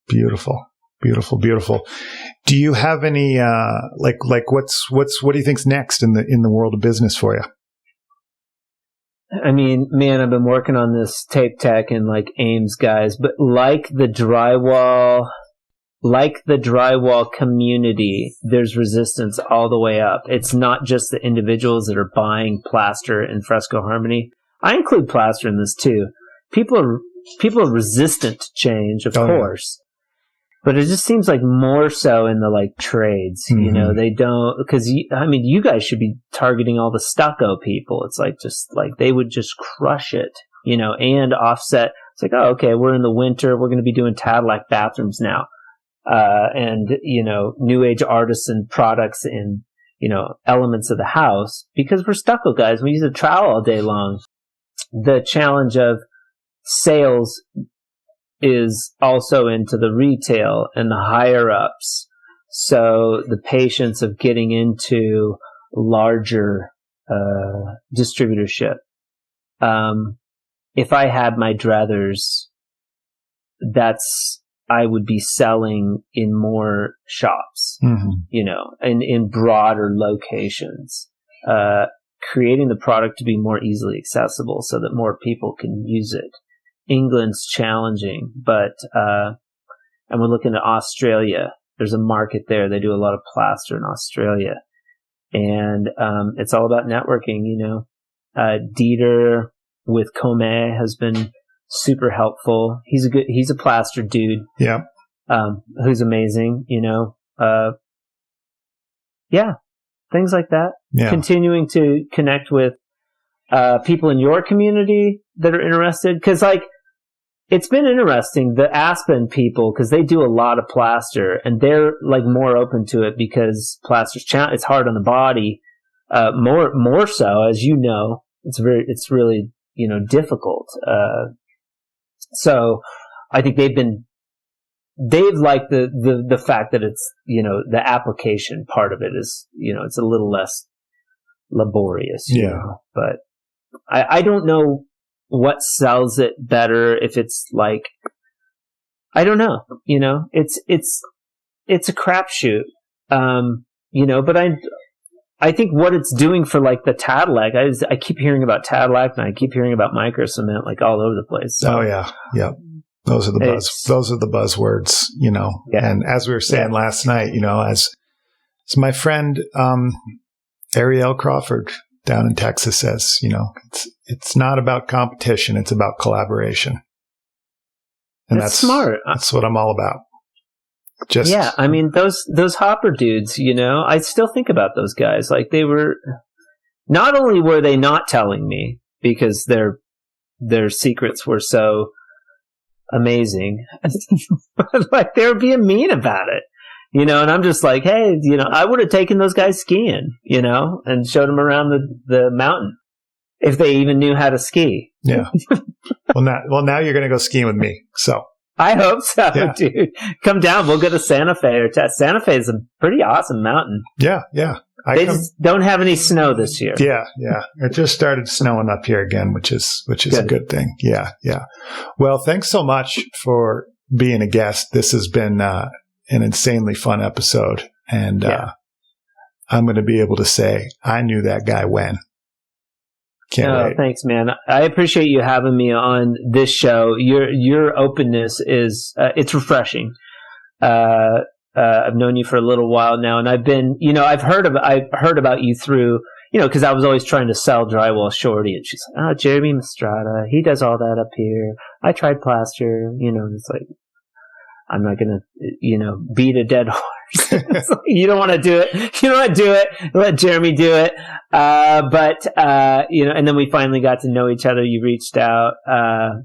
Beautiful. Beautiful, beautiful. Do you have any what do you think's next in the world of business for you? I mean, man, I've been working on this tape tech and like Ames guys, but like the drywall community, there's resistance all the way up. It's not just the individuals that are buying plaster in Fresco Harmony. I include plaster in this too. People are resistant to change, of course. But it just seems like more so in the like trades, you know, they don't, because you guys should be targeting all the stucco people. It's like just like they would just crush it, you know, and offset. It's like, oh, okay, we're in the winter. We're going to be doing Cadillac bathrooms now. And, you know, new age artisan products in, you know, elements of the house because we're stucco guys. We use a trowel all day long. The challenge of sales is also into the retail and the higher ups. So the patience of getting into larger distributorship. If I had my druthers, I would be selling in more shops, you know, and in broader locations, creating the product to be more easily accessible so that more people can use it. England's challenging, but and we're looking at Australia. There's a market there. They do a lot of plaster in Australia, and it's all about networking. You know, Dieter with Comé has been super helpful. He's a plaster dude. Yeah, who's amazing. You know, yeah, things like that. Yeah. Continuing to connect with people in your community that are interested, because like. It's been interesting, the Aspen people, because they do a lot of plaster, and they're like more open to it because plaster's it's hard on the body, more so, as you know. It's really, you know, difficult. So I think they've liked the fact that it's, you know, the application part of it is, you know, it's a little less laborious. You know? But I don't know what sells it better, if it's like, I don't know, you know, it's a crapshoot, you know, but I think what it's doing for like the Cadillac, I keep hearing about Cadillac and I keep hearing about micro cement like all over the place. So, oh yeah. Those are the buzzwords, you know. Yeah. And as we were saying last night, you know, as my friend Ariel Crawford down in Texas says, you know, it's not about competition, it's about collaboration. And that's smart. That's what I'm all about. I mean, those Hopper dudes, you know, I still think about those guys. Like not only were they not telling me because their secrets were so amazing, but like they were being mean about it. You know, and I'm just like, hey, you know, I would have taken those guys skiing, you know, and showed them around the mountain if they even knew how to ski. Yeah. Well, now you're going to go skiing with me. So I hope so, dude. Come down. We'll go to Santa Fe Santa Fe is a pretty awesome mountain. Yeah. They just don't have any snow this year. Yeah. It just started snowing up here again, which is a good thing. Yeah. Well, thanks so much for being a guest. This has been an insanely fun episode. And I'm going to be able to say, I knew that guy when. Can't wait. Thanks, man. I appreciate you having me on this show. Your openness is, it's refreshing. I've known you for a little while now, and I've been, you know, I've heard about you through, you know, because I was always trying to sell drywall Shorty, and she's like, oh, Jeremy Mastrada, he does all that up here. I tried plaster, you know, and it's like, I'm not going to, you know, beat a dead horse. It's like, you don't want to do it. You don't want to do it. Let Jeremy do it. But and then we finally got to know each other. You reached out.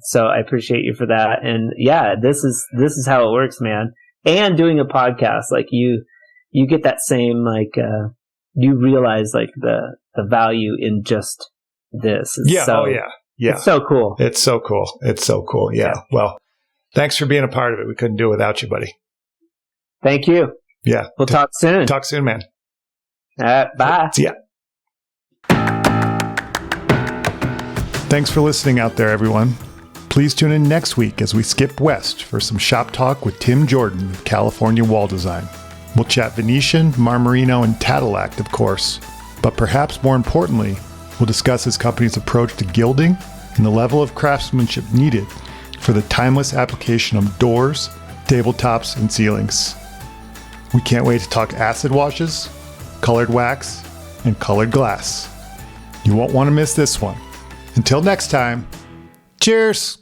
So I appreciate you for that. And yeah, this is how it works, man. And doing a podcast, like you get that same, like, you realize like the value in just this. It's It's so cool. It's so cool. It's so cool. Yeah. Well, thanks for being a part of it. We couldn't do it without you, buddy. Thank you. Yeah. We'll talk soon. Talk soon, man. Bye. See ya. Thanks for listening out there, everyone. Please tune in next week as we skip west for some shop talk with Tim Jordan of California Wall Design. We'll chat Venetian, Marmarino, and Tadillac, of course. But perhaps more importantly, we'll discuss his company's approach to gilding and the level of craftsmanship needed for the timeless application of doors, tabletops, and ceilings. We can't wait to talk acid washes, colored wax, and colored glass. You won't want to miss this one. Until next time, cheers!